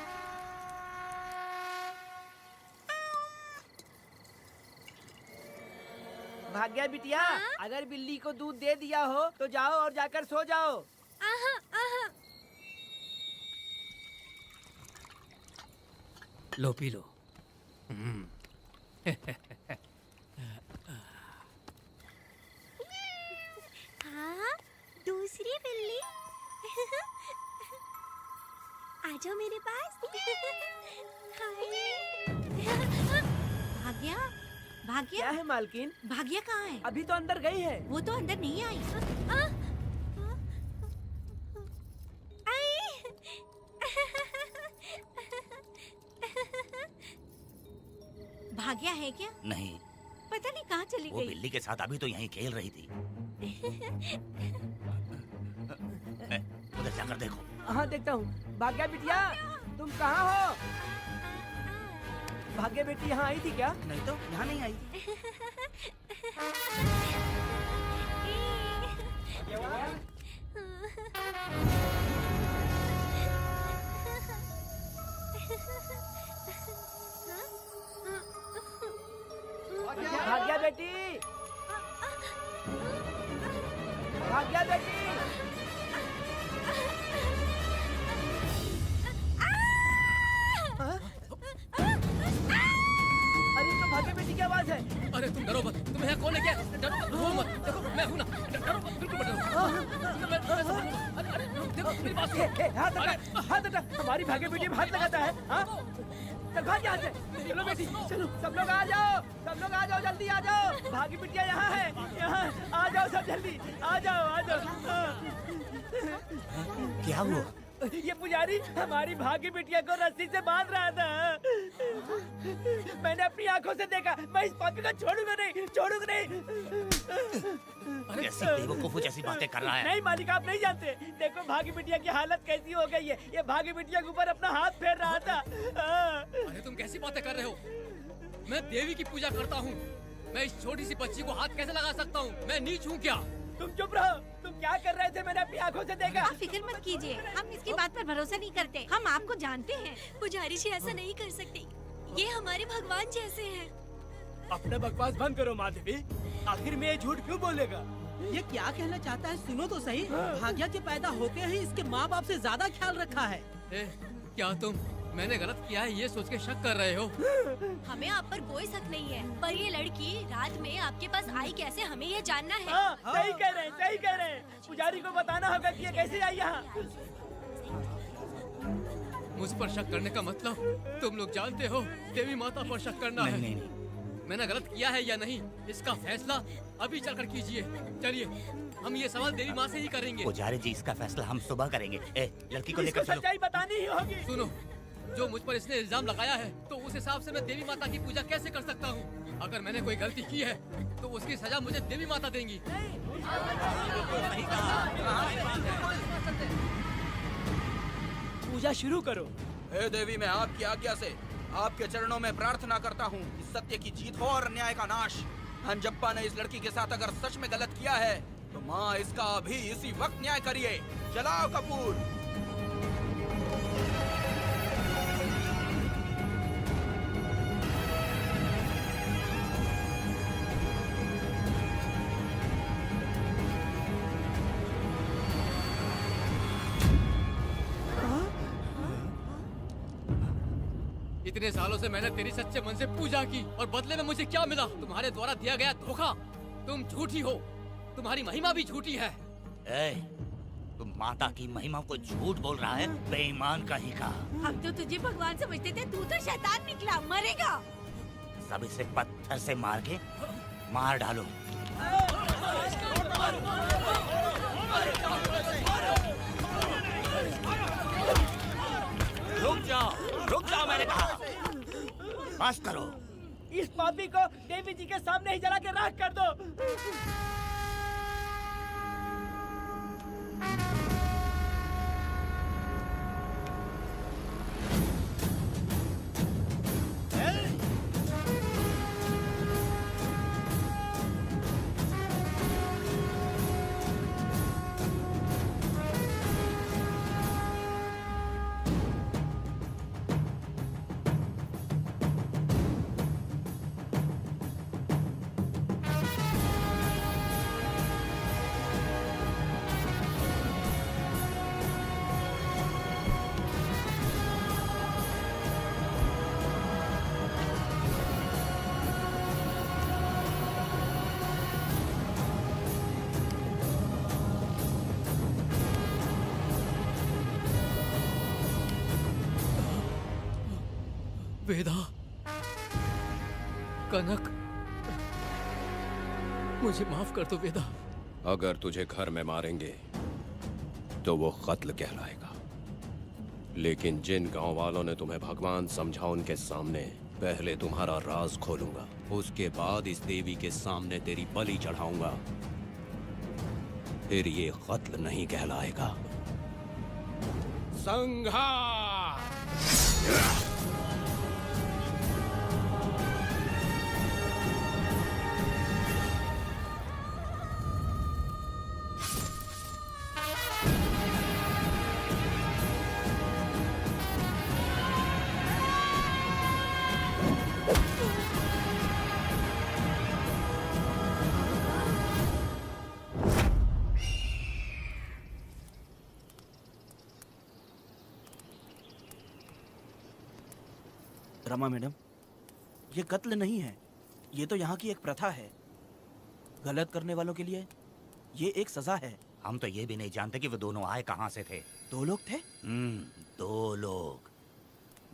भाग्या बिटिया, अगर बिल्ली को दूध दे दिया हो तो जाओ और जाकर सो जाओ। लो पी लो। हाँ, दूसरी बिल्ली। आ जाओ मेरे पास। भाग्या, भाग्या क्या है मालकिन? भाग्या कहाँ है? अभी तो अंदर गई है। वो तो अंदर नहीं आई। भाग्या है क्या? नहीं, पता नहीं कहाँ चली वो गई। बिल्ली के साथ अभी तो यहीं खेल रही थी। उधर जाकर देखो। हाँ देखता हूँ। भाग्या बिटिया, तुम कहाँ हो? भाग्या बेटी यहाँ आई थी क्या? नहीं तो यहाँ नहीं आई। बेटी, भाग्या बेटी। अरे तो भाग्य बेटी की आवाज है। अरे तुम डरो मत, तुम्हें यहाँ कौन है क्या? डरो मत, रो मत, देखो मैं हूँ ना, डरो मत, बिल्कुल मत डरो। अरे देखो मेरी बात सुनो। हाथ हटा, हमारी भाग्य बेटी में हाथ लगाता है। हाँ? चल भाग यहाँ से। चलो बेटी, चलो सब लोग आ जाओ, सब लोग आ जाओ, जल्दी आ जाओ। भाग्य बिटिया यहाँ है, यहाँ आ जाओ सब जल्दी, आ जाओ, आ जाओ। क्या हुआ? ये पुजारी हमारी भागी बिटिया को रस्सी से बांध रहा था। मैंने अपनी आंखों से देखा। मैं इस पापी को छोड़ूंगा नहीं, छोड़ूंगा नहीं। कैसी बेवकूफों जैसी बातें कर रहा है। नहीं मालिक, आप नहीं जानते। देखो भागी बिटिया की हालत कैसी हो गई है। ये भागी बिटिया के ऊपर अपना हाथ फेर रहा था। अरे तुम कैसी बातें कर रहे हो? मैं देवी की पूजा करता हूँ। मैं इस छोटी सी बच्ची को हाथ कैसे लगा सकता हूँ? मैं नीच हूँ क्या? तुम चुप रहो। तुम क्या कर रहे थे? मैंने अपनी आंखों से देखा। आप फिक्र मत कीजिए, हम इसकी बात पर भरोसा नहीं करते। हम आपको जानते हैं। पुजारी जी ऐसा नहीं कर सकते, ये हमारे भगवान जैसे हैं। अपना बकवास बंद करो माधवी। आखिर में ये झूठ क्यों बोलेगा? ये क्या कहना चाहता है? सुनो तो सही। भाग्या के पैदा होते ही इसके माँ बाप से ज्यादा ख्याल रखा है। क्या तुम मैंने गलत किया है ये सोच के शक कर रहे हो? हमें आप पर कोई शक नहीं है, पर ये लड़की रात में आपके पास आई कैसे, हमें ये जानना है। सही कह रहे हैं, सही कह रहे हैं। पुजारी को बताना होगा कि ये कैसे आई यहाँ। मुझ पर शक करने का मतलब तुम लोग जानते हो देवी माता पर शक करना है। नहीं। मैंने गलत किया है या नहीं, इसका फैसला अभी चलकर कीजिए। चलिए हम ये सवाल देवी माँ से ही करेंगे। पुजारी जी इसका फैसला हम सुबह करेंगे। लड़की को लेकर चलो। सच्चाई बतानी ही होगी। सुनो, जो मुझ पर इसने इल्जाम लगाया है तो उस हिसाब से मैं देवी माता की पूजा कैसे कर सकता हूँ? अगर मैंने कोई गलती की है तो उसकी सजा मुझे देवी माता देंगी। पूजा शुरू करो। हे देवी, मैं आपकी आज्ञा से आपके चरणों में प्रार्थना करता हूँ कि सत्य की जीत हो और अन्याय का नाश। हंजप्पा ने इस लड़की के साथ अगर सच में गलत किया है तो माँ इसका अभी इसी वक्त न्याय करिए। जलाओ कपूर। इतने सालों से मैंने तेरी सच्चे मन से पूजा की और बदले में मुझे क्या मिला? तुम्हारे द्वारा दिया गया धोखा। तुम झूठी हो, तुम्हारी महिमा भी झूठी है। तुम माता की महिमा को झूठ बोल रहा है, बेईमान कहीं का। हम तो तुझे भगवान समझते थे, तू तो शैतान निकला, मरेगा। सब इसे पत्थर से मार के मार डालो। रुक जाओ मैंने कहा। बस करो। इस पापी को देवी जी के सामने ही जला के राख कर दो। वेदा, कनक, मुझे माफ कर दो वेदा। अगर तुझे घर में मारेंगे तो वो कत्ल कहलाएगा, लेकिन जिन गांव वालों ने तुम्हें भगवान समझा उनके सामने पहले तुम्हारा राज खोलूंगा, उसके बाद इस देवी के सामने तेरी बलि चढ़ाऊंगा, फिर ये कत्ल नहीं कहलाएगा। संहार! रमा मैडम, ये कत्ल नहीं है, ये तो यहाँ की एक प्रथा है। गलत करने वालों के लिए ये एक सजा है। हम तो ये भी नहीं जानते कि वो दोनों आए कहाँ से थे। 2 लोग थे? 2 लोग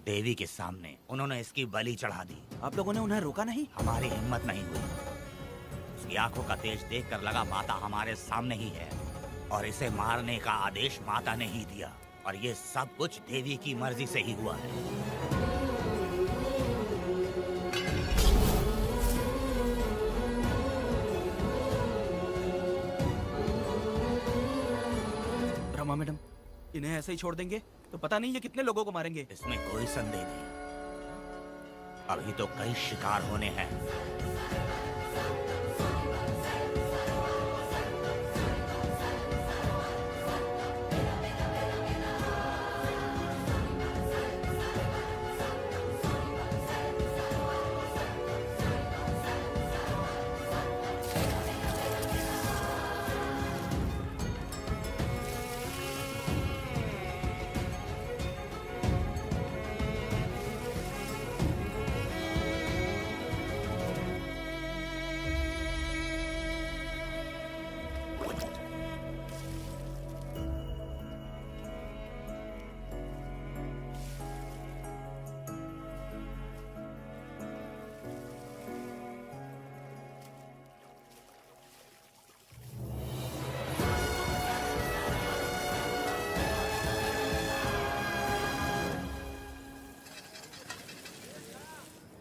देवी के सामने, उन्होंने इसकी बलि चढ़ा दी। आप लोगों ने उन्हें रोका नहीं? हमारी हिम्मत नहीं हुई। उसकी आंखों का तेज देखकर लगा माता हमारे सामने ही है और इसे मारने का आदेश माता ने ही दिया, और ये सब कुछ देवी की मर्जी से ही हुआ है। रमा मैडम, इन्हें ऐसे ही छोड़ देंगे तो पता नहीं ये कितने लोगों को मारेंगे। इसमें कोई संदेह नहीं, अभी तो कई शिकार होने हैं।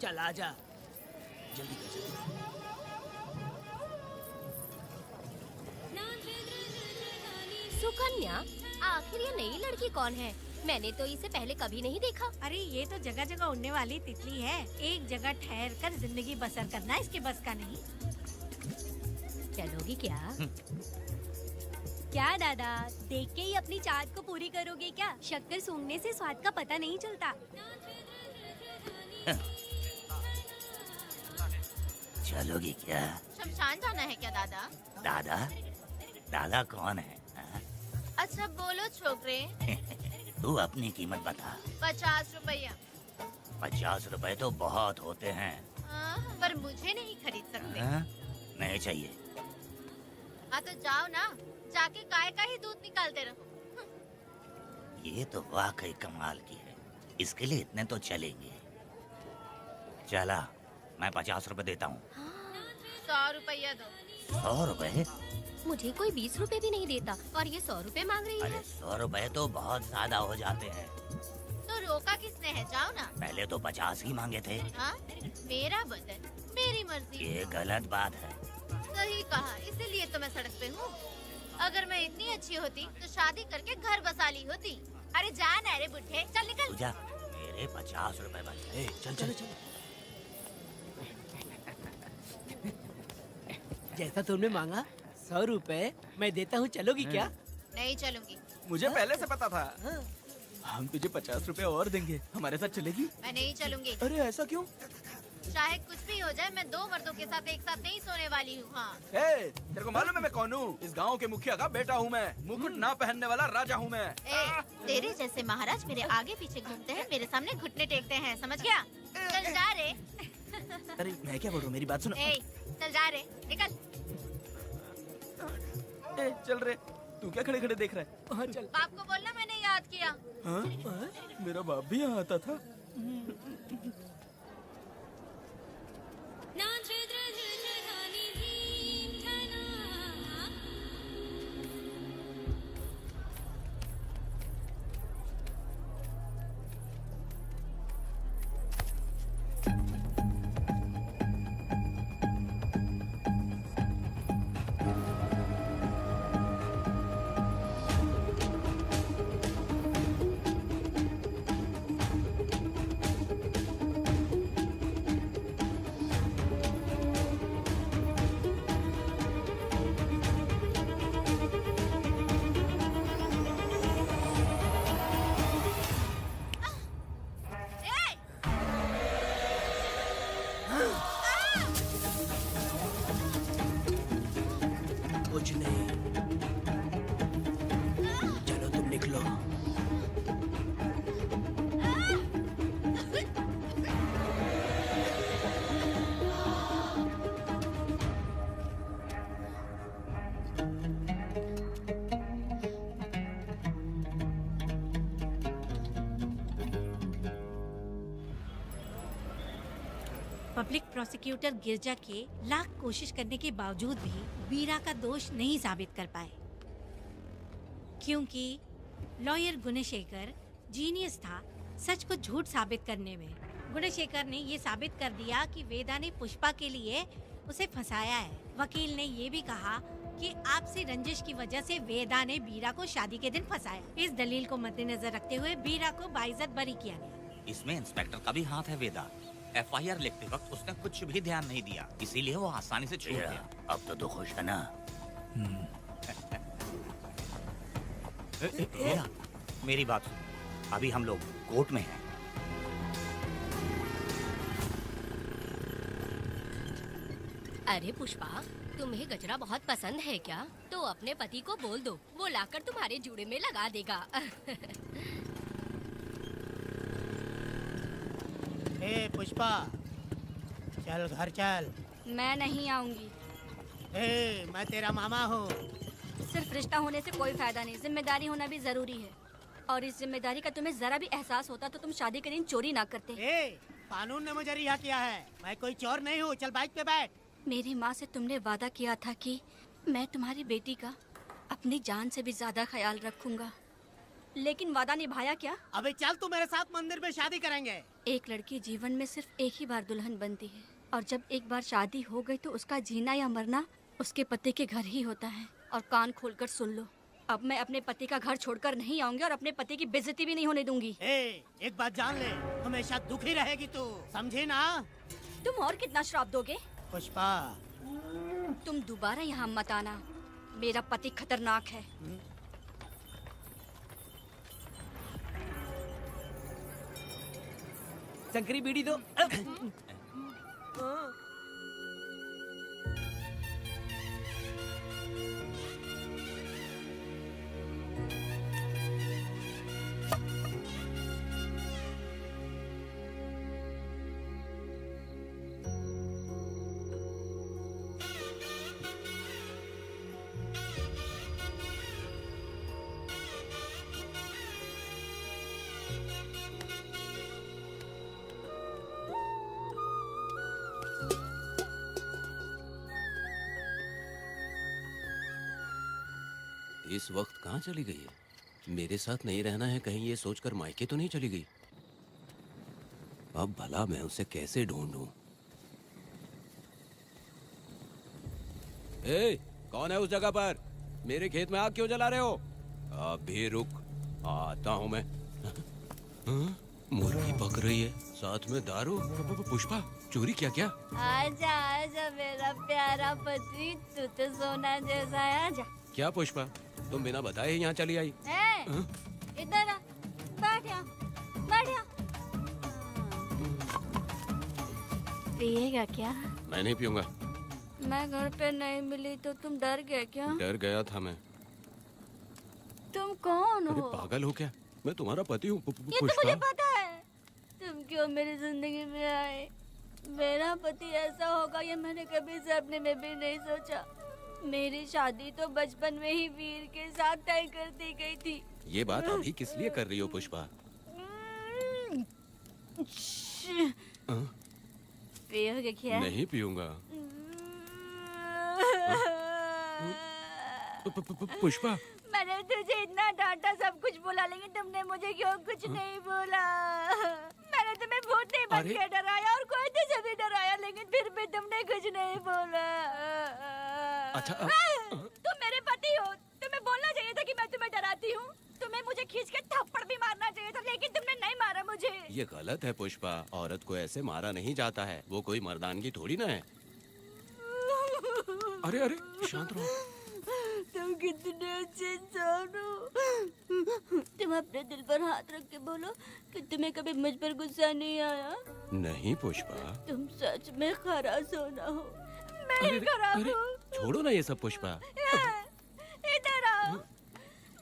चल आजा, जल्दी कर जल्दी। सुकन्या, आखिर ये नई लड़की कौन है? मैंने तो इसे पहले कभी नहीं देखा। अरे ये तो जगह जगह उड़ने वाली तितली है। एक जगह ठहर कर जिंदगी बसर करना इसके बस का नहीं। चलोगी क्या? क्या दादा, देख के ही अपनी चाहत को पूरी करोगे क्या? शक्कर सूंघने से स्वाद का पता नहीं चलता। चलोगी क्या? शमशान जाना है क्या दादा? दादा? दादा कौन है? अच्छा बोलो छोकरे। तू अपनी कीमत बता। 50 रुपया। 50 रुपए तो बहुत होते हैं। पर मुझे नहीं खरीद सकते। नहीं चाहिए। हाँ तो जाओ ना, जाके गाय का ही दूध निकालते रहो। ये तो वाकई कमाल की है, इसके लिए इतने तो चलेंगे। चला, मैं 50 रुपए देता हूँ। 100 रुपया दो। 100 रुपए? मुझे कोई 20 रुपए भी नहीं देता और ये 100 रुपए मांग रही है। अरे 100 रुपए तो बहुत ज्यादा हो जाते हैं। तो रोका किसने है? जाओ ना। पहले तो 50 ही मांगे थे। हाँ? मेरा बदन, मेरी मर्जी। ये गलत बात है। सही कहा, इसीलिए तो मैं सड़क पे हूँ। अगर मैं इतनी अच्छी होती तो शादी करके घर बसा ली होती। अरे जा ना रे बुढ़े, चल निकल। पूजा, मेरे 50 रुपए बचे। चल चल चल। जैसा तुमने मांगा 100 रुपए मैं देता हूँ, चलोगी क्या? नहीं चलूंगी। मुझे पहले से पता था। हम तुझे 50 रुपए और देंगे, हमारे साथ चलेगी? मैं नहीं चलूंगी। अरे ऐसा क्यों? चाहे कुछ भी हो जाए, मैं 2 मर्दों के साथ एक साथ नहीं सोने वाली हूँ। हाँ। तेरे को मालूम है मैं कौन हूँ? इस गांव के मुखिया का बेटा हूँ मैं। मुकुट ना पहनने वाला राजा हूँ मैं। तेरे जैसे महाराज मेरे आगे पीछे घूमते हैं, मेरे सामने घुटने टेकते हैं, समझ गया? चल जा रे। अरे मैं क्या बोल रहा हूँ, मेरी बात सुनो। चल जा रे, निकल। चल रे, तू क्या खड़े खड़े देख रहा है? हाँ चल। बाप को बोलना मैंने याद किया। हाँ? मेरा बाप भी यहाँ आता था। कुछ नहीं, चलो तुम निकलो। पब्लिक प्रोसिक्यूटर गिरजा के लाख कोशिश करने के बावजूद भी वीरा का दोष नहीं साबित कर पाए, क्योंकि लॉयर गुणशेखर जीनियस था सच को झूठ साबित करने में। गुणशेखर ने ये साबित कर दिया कि वेदा ने पुष्पा के लिए उसे फंसाया है। वकील ने ये भी कहा कि आपसी रंजिश की वजह से वेदा ने वीरा को शादी के दिन फंसाया। इस दलील को मद्देनजर रखते हुए वीरा को बाइज्जत बरी किया गया। इसमें इंस्पेक्टर का भी हाथ है वेदा। एफआईआर लिखते वक्त उसने कुछ भी ध्यान नहीं दिया, इसीलिए वो आसानी से छूट गया। अब तो तू खुश है ना? वेदा, मेरी बात सुन, अभी हम लोग कोर्ट में हैं। अरे पुष्पा, तुम्हें गजरा बहुत पसंद है क्या? तो अपने पति को बोल दो, वो लाकर तुम्हारे जूड़े में लगा देगा। ए पुष्पा, चल घर चल। मैं नहीं आऊंगी। ए, मैं तेरा मामा हूँ। सिर्फ रिश्ता होने से कोई फायदा नहीं, जिम्मेदारी होना भी जरूरी है। और इस जिम्मेदारी का तुम्हें जरा भी एहसास होता तो तुम शादी के दिन चोरी ना करते। ए, कानून ने मुझे रिहा किया है, मैं कोई चोर नहीं हूँ। चल बाइक पे बैठ। मेरी माँ से तुमने वादा किया था कि मैं तुम्हारी बेटी का अपनी जान से भी ज्यादा ख्याल रखूंगा, लेकिन वादा निभाया क्या? अबे चल, तू मेरे साथ मंदिर में शादी करेंगे। एक लड़की जीवन में सिर्फ एक ही बार दुल्हन बनती है, और जब एक बार शादी हो गई तो उसका जीना या मरना उसके पति के घर ही होता है। और कान खोलकर सुन लो, अब मैं अपने पति का घर छोड़कर नहीं आऊंगी और अपने पति की बेइज्जती भी नहीं होने दूंगी। एक बात जान ले, हमेशा दुखी रहेगी तू, समझी ना? तुम और कितना श्राप दोगे? पुष्पा, तुम दोबारा यहाँ मत आना, मेरा पति खतरनाक है। शंकरी बीड़ी दो। इस वक्त कहाँ चली गई है? मेरे साथ नहीं रहना है कहीं ये सोचकर मायके तो नहीं चली गई? अब भला मैं उसे कैसे ढूंढूं? ए, कौन है उस जगह पर? मेरे खेत में आग क्यों जला रहे हो? अभी रुक, आता हूँ मैं। हाँ? मुर्गी पक रही है, साथ में दारू। पुष्पा, चोरी क्या? क्या? आजा आजा मेरा प्यारा पति, तू तो सोना जैसा है। आजा। क्या पुष्पा, तुम बिना बताए यहाँ चली आई? इधर आ, बैठ यहाँ, बैठ यहाँ। पिएगा क्या? मैं नहीं पीऊंगा। मैं घर पे नहीं मिली तो तुम डर गए क्या? डर गया था मैं। तुम कौन अरे हो? पागल हो क्या? मैं तुम्हारा पति हूँ। ये तो मुझे पता है। तुम क्यों मेरी जिंदगी में आए? मेरा पति ऐसा होगा ये मैंने कभी सपने में भी नहीं सोचा। मेरी शादी तो बचपन में ही वीर के साथ तय कर दी गई थी। ये बात अभी किस लिए कर रही हो पुष्पा? पियोगे क्या? नहीं पीऊंगा। पुष्पा, मैंने तुझे इतना डांटा, सब कुछ बोला, लेकिन तुमने मुझे क्यों कुछ नहीं बोला? मैंने तुम्हें भूत नहीं बन के डराया और कोई तुझे भी डराया, लेकिन फिर भी तुमने कुछ नहीं बोला। अच्छा, तुम मेरे पति हो, तुम्हें बोलना चाहिए था कि मैं तुम्हें डराती हूँ। तुम्हें मुझे खींच के थप्पड़ भी मारना चाहिए था, लेकिन तुमने नहीं मारा मुझे। ये गलत है पुष्पा, औरत को ऐसे मारा नहीं जाता है, वो कोई मर्दानगी थोड़ी ना है। अरे अरे शांत रहो। तुम कितने अच्छे इंसान हो। तुम अपने दिल पर हाथ रख के बोलो कि तुम्हें कभी मुझ पर गुस्सा नहीं आया। नहीं पुष्पा, तुम सच में खरा सोना हो। मैं ही खराब हूँ। छोड़ो ना ये सब पुष्पा। इधर आओ।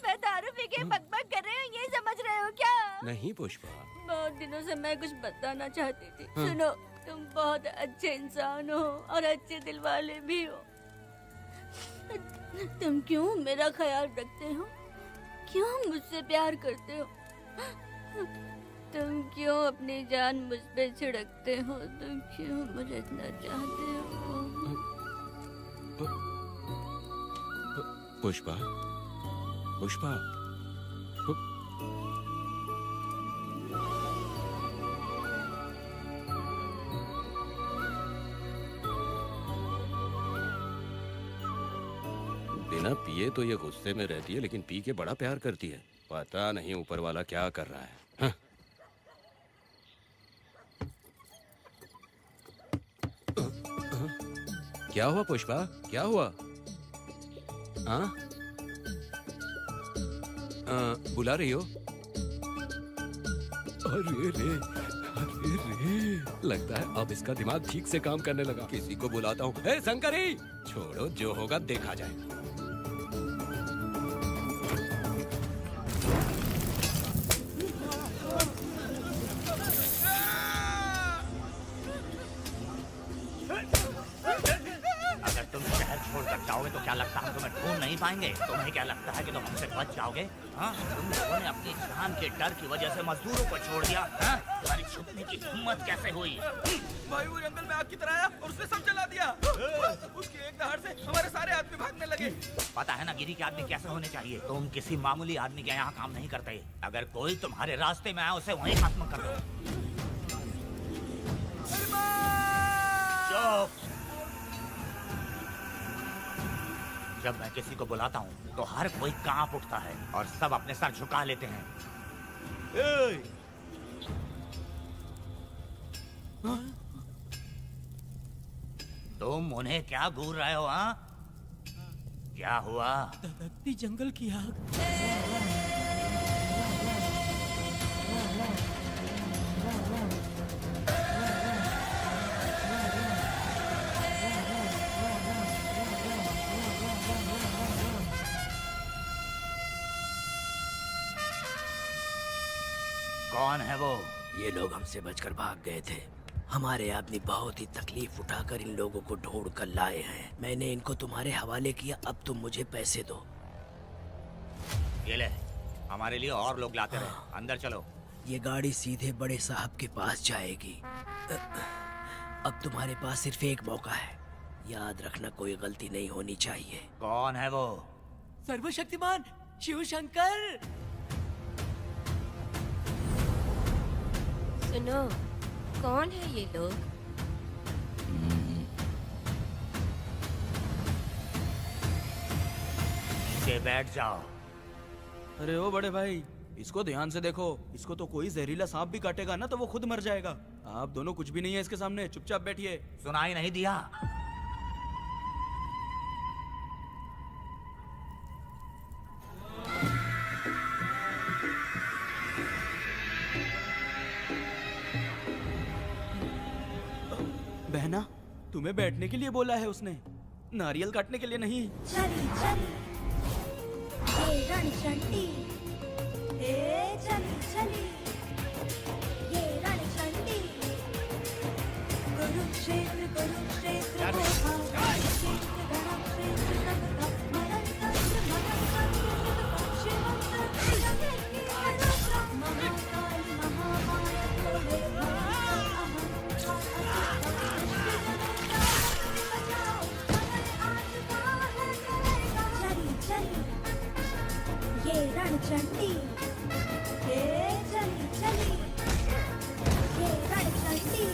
मैं दारू पी के बकबक कर रही हूँ, ये समझ रहे हो क्या? नहीं पुष्पा। बहुत दिनों से मैं कुछ बताना चाहती थी। सुनो, तुम बहुत अच्छे इंसान हो और अच्छे दिल वाले भी हो। तुम क्यों मेरा ख्याल रखते हो? क्यों मुझसे प्यार करते हो? तुम क्यों अपनी जान मुझ पे छिड़कते हो? तुम क्यों मुझे इतना चाहते हो? पुष्पा, पुष्पा, बिना पिए तो ये गुस्से में रहती है, लेकिन पी के बड़ा प्यार करती है। पता नहीं ऊपर वाला क्या कर रहा है। हाँ? क्या हुआ पुष्पा, क्या हुआ? हाँ? बुला रही हो? अरे रे, अरे रे, लगता है अब इसका दिमाग ठीक से काम करने लगा। किसी को बुलाता हूँ। ए शंकरी, छोड़ो, जो होगा देखा जाएगा। जाओगे तो क्या लगता है तुम्हें ढूंढ नहीं पाएंगे? तुम्हें क्या लगता है कि तुम हमसे बच जाओगे? हाँ, तुम लोगों ने अपनी जान के डर की वजह से मजदूरों को छोड़ दिया। हाँ? तुम्हारी छुपने की हिम्मत कैसे हुई? भाई वो जंगल में आग की तरह आया और उसने सब जला दिया। उसके एक दहाड़ से हमारे सारे आदमी भागने लगे। पता है ना गिरी के आदमी कैसे होने चाहिए? तुम किसी मामूली आदमी के यहाँ काम नहीं करते। अगर कोई तुम्हारे रास्ते में आया उसे वहीं खत्म कर दो। चुप! जब मैं किसी को बुलाता हूँ तो हर कोई कांप उठता है और सब अपने सर झुका लेते हैं। तुम उन्हें क्या घूर रहे हो? हाँ, क्या हुआ? दगदगती जंगल की आग। कौन है वो? ये लोग हमसे बचकर भाग गए थे। हमारे आदमी बहुत ही तकलीफ उठाकर इन लोगों को ढूंढ कर लाए हैं। मैंने इनको तुम्हारे हवाले किया, अब तुम मुझे पैसे दो। ये ले, हमारे लिए और लोग लाते रहे। अंदर चलो। ये गाड़ी सीधे बड़े साहब के पास जाएगी। अब तुम्हारे पास सिर्फ एक मौका है, याद रखना कोई गलती नहीं होनी चाहिए। कौन है वो? सर्वशक्तिमान शिव शंकर। सुनो, कौन है ये लोग? नीचे बैठ जाओ। अरे ओ बड़े भाई, इसको ध्यान से देखो। इसको तो कोई जहरीला सांप भी काटेगा ना तो वो खुद मर जाएगा। आप दोनों कुछ भी नहीं है इसके सामने, चुपचाप बैठिए। सुनाई नहीं दिया? बहना, तुम्हें बैठने के लिए बोला है उसने, नारियल काटने के लिए नहीं। चली चली ये रणचंडी, ए चली चली ये रणचंडी, कुरुक्षेत्र कुरुक्षेत्र रणचंडी, ये चली चली ये रणचंडी।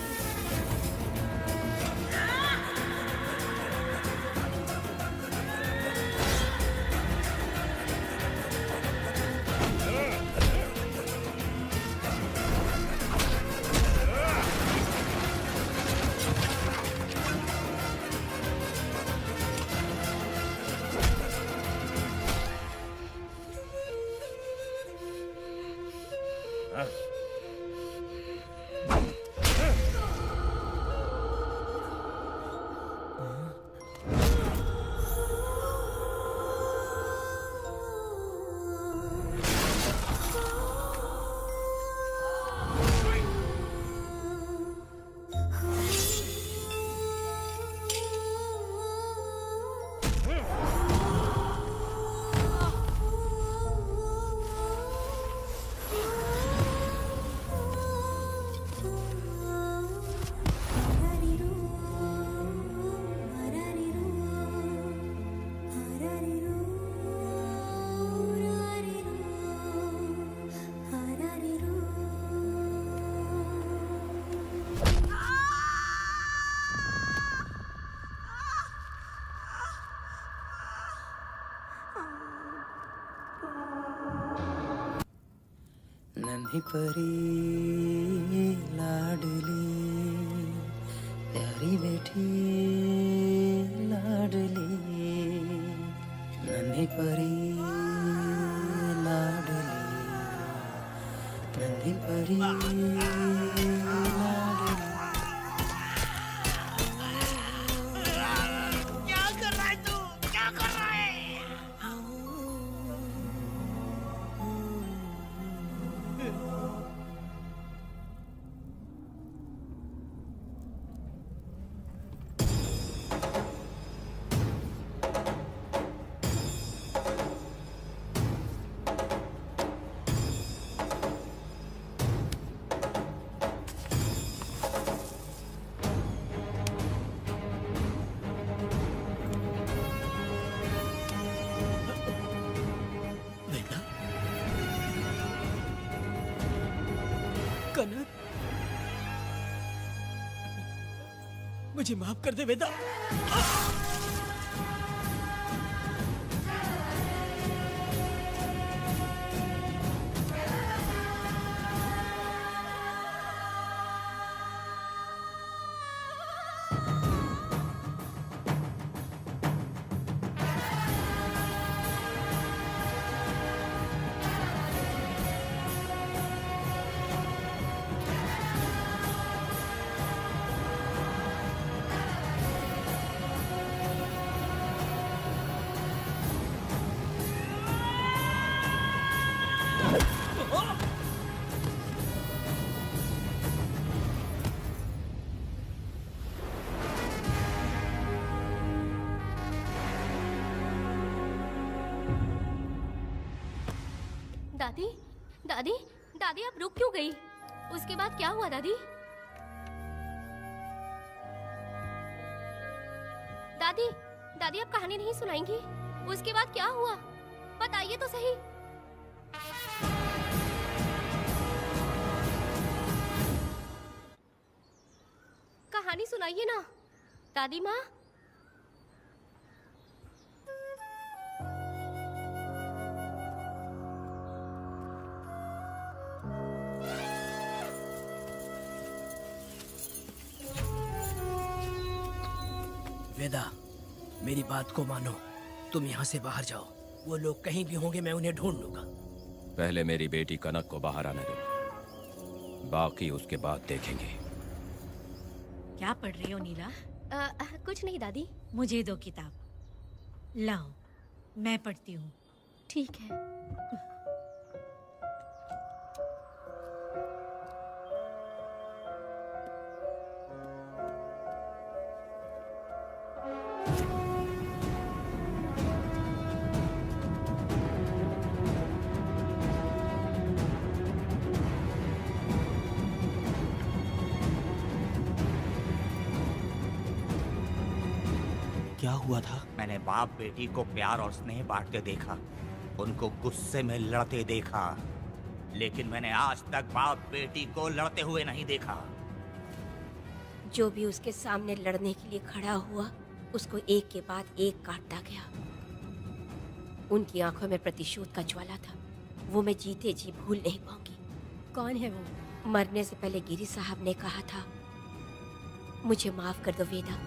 नन्ही परी लाडली प्यारी बेटी लाडली नन्ही परी लाडली नन्ही परी लाडली। क्या कर रहा है तू? क्या कर रहा है? वेदा, कनक, मुझे माफ कर दे वेदा। दादी, दादी, दादी आप रुक क्यों गई? उसके बाद क्या हुआ दादी? दादी, दादी आप कहानी नहीं सुनाएंगी? उसके बाद क्या हुआ? बताइए तो सही। कहानी सुनाइए ना, दादी माँ। वेदा, मेरी बात को मानो, तुम यहाँ से बाहर जाओ। वो लोग कहीं भी होंगे, मैं उन्हें ढूंढ लूंगा। पहले मेरी बेटी कनक को बाहर आने दो, बाकी उसके बाद देखेंगे। क्या पढ़ रही हो नीला? कुछ नहीं दादी। मुझे दो किताब, लाओ मैं पढ़ती हूँ। ठीक है। क्या हुआ था? मैंने बाप बेटी को प्यार और स्नेह बांटते देखा, उनको गुस्से में लड़ते देखा, लेकिन मैंने आज तक बाप बेटी को लड़ते हुए नहीं देखा। जो भी उसके सामने लड़ने के लिए खड़ा हुआ, उसको एक के बाद एक काटता गया। उनकी आंखों में प्रतिशोध का ज्वाला था, वो मैं जीते जी भूल नहीं पाऊंगी। कौन है वो? मरने से पहले गिरी साहब ने कहा था, मुझे माफ कर दो वेदा।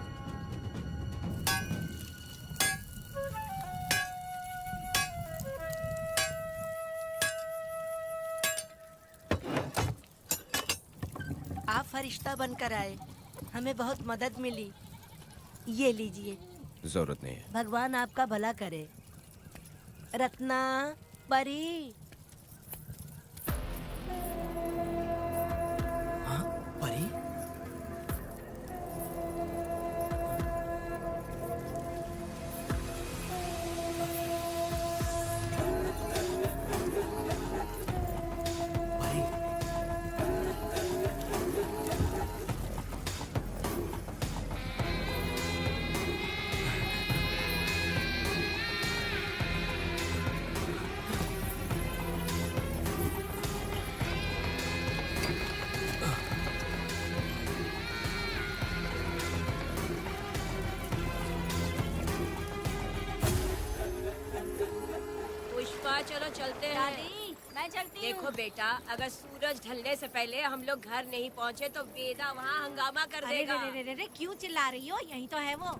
आप फरिश्ता बनकर आए, हमें बहुत मदद मिली। ये लीजिए। जरूरत नहीं है। भगवान आपका भला करे। रत्ना, परी। हाँ, परी? पुष्पा, चलो चलते हैं। दादी, मैं चलती देखो बेटा, अगर सूरज ढलने से पहले हम लोग घर नहीं पहुँचे तो वेदा वहाँ हंगामा कर अरे देगा। रे रे रे रे, क्यों चिल्ला रही हो? यही तो है वो।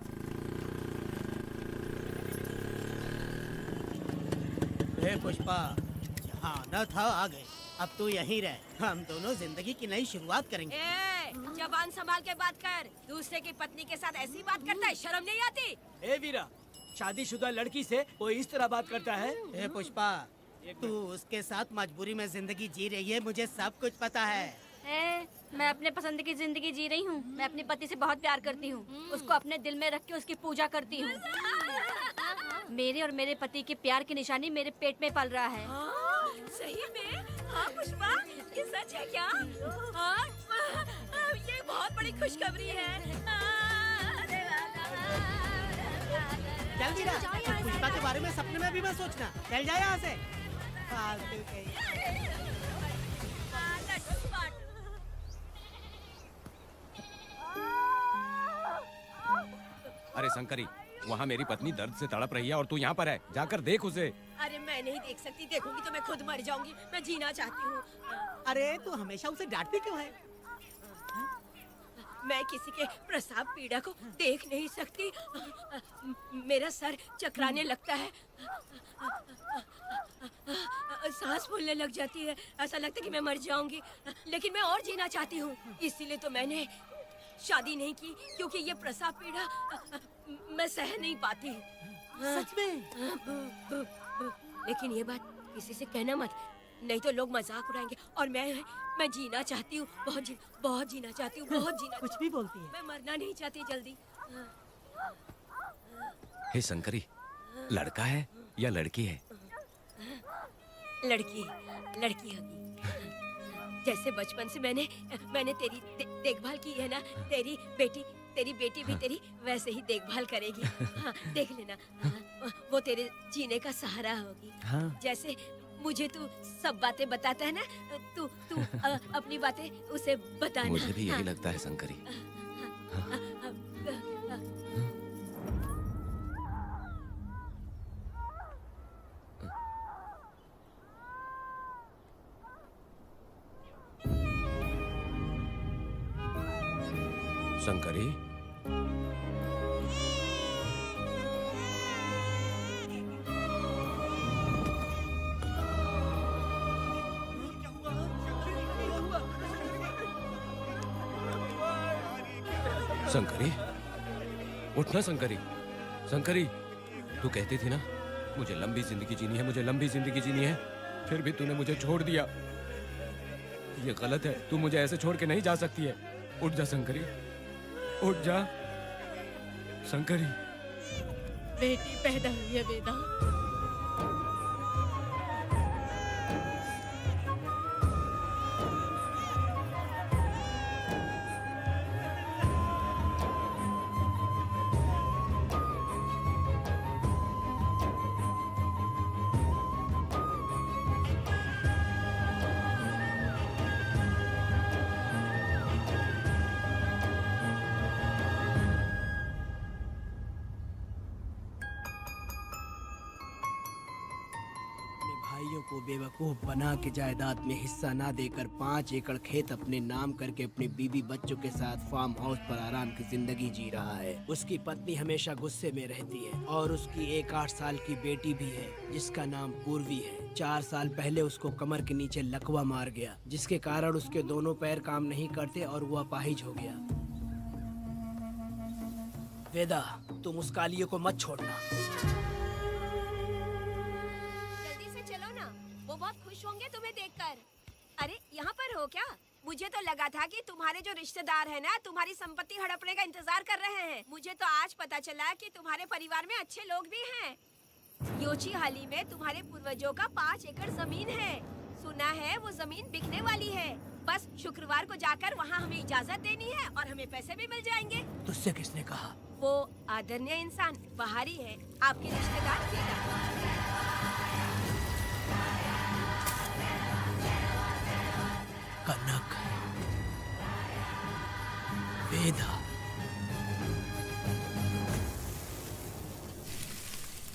पुष्पा, यहाँ आना था आ गए। अब तू यहीं रह, हम दोनों जिंदगी की नई शुरुआत करेंगे। जबान संभाल के बात कर। दूसरे की पत्नी के साथ ऐसी बात करता है, शर्म नहीं आती? ए वीरा, शादीशुदा लड़की से कोई इस तरह बात करता है? ए पुष्पा, तू उसके साथ मजबूरी में जिंदगी जी रही है, मुझे सब कुछ पता है। मैं अपने पसंद की जिंदगी जी रही हूँ। मैं अपने पति से बहुत प्यार करती हूँ। उसको अपने दिल में रख के उसकी पूजा करती हूँ। मेरे और मेरे पति के प्यार की निशानी मेरे पेट में पल रहा है। सही में? हाँ पुष्पा, ये सच है क्या? हाँ, ये बहुत बड़ी खुशखबरी है। चल वीरा, पुष्पा के बारे में सपने में भी मत सोचना। चल जा यहाँ से। फालतू कहीं। अरे शंकरी, वहाँ मेरी पत्नी दर्द से तड़प रही है और तू यहाँ पर है। जाकर देख उसे। अरे मैं नहीं देख सकती, देखूंगी तो मैं खुद मर जाऊंगी। मैं जीना चाहती हूँ। अरे तू हमेशा उसे डांटती क्यों है? मैं किसी के प्रसाव पीड़ा को देख नहीं सकती। मेरा सर चकराने लगता है, सांस फूलने लग जाती है, ऐसा लगता है कि मैं मर जाऊंगी। लेकिन मैं और जीना चाहती हूँ, इसीलिए तो मैंने शादी नहीं की, क्योंकि ये प्रसाव पीड़ा मैं सह नहीं पाती। सच में? लेकिन ये बात किसी से कहना मत, नहीं तो लोग मजाक उड़ाएंगे। और मैं जीना चाहती हूँ, बहुत जीना चाहती हूँ, बहुत जीना। कुछ भी बोलती है। मैं मरना नहीं चाहती जल्दी। हे शंकरी, लड़का है या लड़की है? लड़की होगी। जैसे बचपन से मैंने तेरी देखभाल की है ना, तेरी बेटी भी तेरी वैसे ही देखभाल करेगी। हाँ, देख लेना। हाँ, वो तेरे जीने का सहारा होगी। हाँ। जैसे मुझे तू सब बातें बताता है ना, तू अपनी बातें उसे बताना। मुझे भी यही हाँ। लगता है शंकरी। शंकरी, शंकरी, उठना शंकरी। शंकरी, तू कहती थी ना मुझे लंबी जिंदगी जीनी है, मुझे लंबी जिंदगी जीनी है, फिर भी तूने मुझे छोड़ दिया। ये गलत है, तू मुझे ऐसे छोड़ के नहीं जा सकती है। उठ जा शंकरी, उठ जा शंकरी। बेटी पैदा हुई है वेदा। भाइयों को बेवकूफ बना के जायदाद में हिस्सा ना देकर 5 एकड़ खेत अपने नाम करके अपने बीवी बच्चों के साथ फार्म हाउस पर आराम की जिंदगी जी रहा है। उसकी पत्नी हमेशा गुस्से में रहती है और उसकी एक 8 साल की बेटी भी है जिसका नाम पूर्वी है। 4 साल पहले उसको कमर के नीचे लकवा मार गया, जिसके कारण उसके दोनों पैर काम नहीं करते और वो अपाहिज हो गया। वेदा, तुम उस कालिये को मत छोड़ना। वो बहुत खुश होंगे तुम्हें देखकर। अरे यहाँ पर हो क्या? मुझे तो लगा था कि तुम्हारे जो रिश्तेदार हैं ना, तुम्हारी संपत्ति हड़पने का इंतजार कर रहे हैं। मुझे तो आज पता चला कि तुम्हारे परिवार में अच्छे लोग भी हैं। योची हाली में तुम्हारे पूर्वजों का 5 एकड़ जमीन है। सुना है वो जमीन बिकने वाली है। बस शुक्रवार को जाकर वहाँ हमें इजाजत देनी है और हमें पैसे भी मिल जाएंगे। तुझसे किसने कहा? वो आदरणीय इंसान बाहरी है, आपके रिश्तेदार। कनक, वेदा,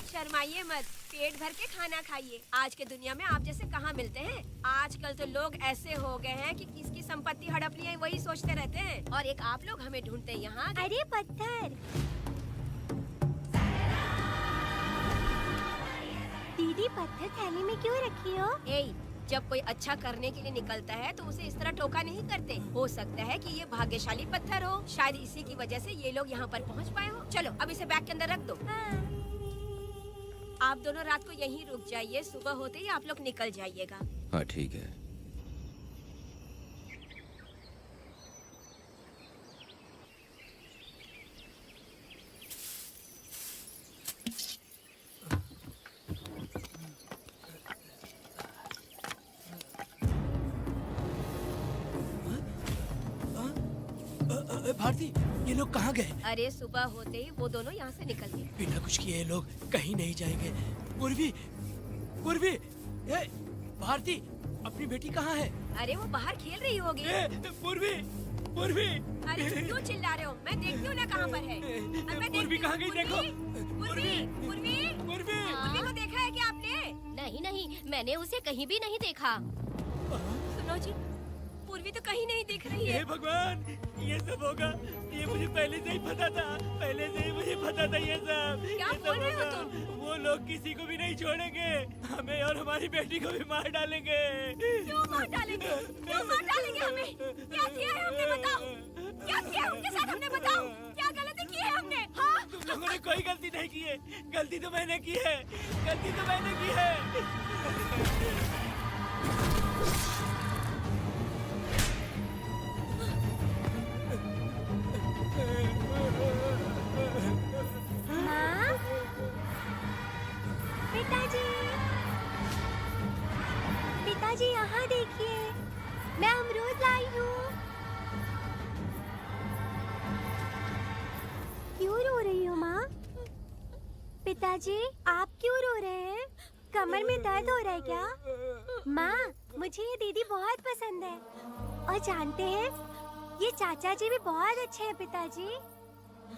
शर्माइए मत, पेट भर के खाना खाइए। आज के दुनिया में आप जैसे कहाँ मिलते हैं। आजकल तो लोग ऐसे हो गए हैं कि किसकी संपत्ति हड़प ली है वही सोचते रहते हैं। और एक आप लोग हमें ढूंढते हैं यहाँ। अरे पत्थर, दीदी पत्थर थैली में क्यों रखी हो? जब कोई अच्छा करने के लिए निकलता है तो उसे इस तरह टोका नहीं करते। हो सकता है कि ये भाग्यशाली पत्थर हो, शायद इसी की वजह से ये लोग यहाँ पर पहुँच पाए हो। चलो अब इसे बैग के अंदर रख दो। आप दोनों रात को यहीं रुक जाइए, सुबह होते ही आप लोग निकल जाइएगा। हाँ ठीक है। भारती, ये लोग कहाँ गए? अरे सुबह होते ही वो दोनों यहाँ से निकल गए। बिना कुछ किए ये लोग कहीं नहीं जाएंगे। पूर्वी, पूर्वी, भारती, अपनी बेटी कहाँ है? अरे वो बाहर खेल रही होगी। पूर्वी, पूर्वी। अरे क्यों चिल्ला रहे हो? मैं देखती हूँ ना कहाँ पर है। पूर्वी कहाँ गई? देखो। पूर्वी, पूर्वी, पूर्वी, पूर्वी को देखा है क्या आपने? नहीं नहीं, मैंने उसे कहीं भी नहीं देखा। सुनो जी, पूर्वी तो कहीं नहीं दिख रही है। हे भगवान, ये सब होगा, ये मुझे पहले से ही पता था। पहले से ही मुझे पता था ये सब। क्या बोल रहे हो तुम? वो लोग किसी को भी नहीं छोड़ेंगे, हमें और हमारी बेटी को भी मार डालेंगे। क्यों मार डालेंगे? क्यों मार डालेंगे हमें? क्या किया है हमने बताओ? क्या किया है उनके साथ हमने बताओ? क्या गलती की है हमने? हाँ? तुम लोगों ने कोई गलती नहीं की है। गलती तो मैंने की है। गलती तो मैंने की है। माँ, पिताजी, पिताजी यहाँ देखिए, मैं अमरूद लाई हूँ। क्यों रो रही हो माँ? पिताजी, आप क्यों रो रहे हैं? कमर में दर्द हो रहा है क्या? माँ, मुझे ये दीदी बहुत पसंद है। और जानते हैं, ये चाचा जी भी बहुत अच्छे हैं पिताजी।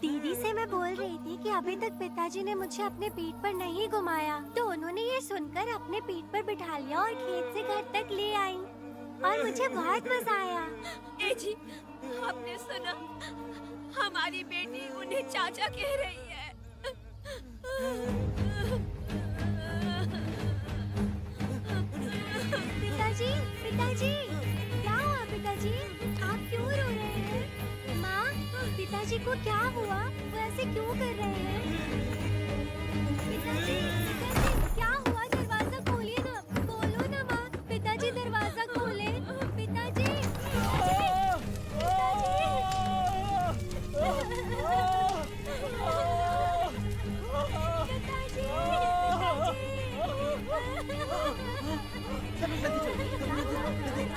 दीदी से मैं बोल रही थी कि अभी तक पिताजी ने मुझे अपने पीठ पर नहीं घुमाया, तो उन्होंने ये सुनकर अपने पीठ पर बिठा लिया और खेत से घर तक ले आई और मुझे बहुत मजा आया। ए जी, आपने सुना? हमारी बेटी उन्हें चाचा कह रही है। पिताजी, पिताजी, क्या हुआ पिताजी? आप क्यों रो रहे हैं? माँ, पिताजी को क्या हुआ? वो ऐसे क्यों कर रहे हैं? पिताजी, पिताजी, क्या हुआ? दरवाजा खोलिए ना, खोलो ना माँ। पिताजी दरवाजा खोले। पिताजी,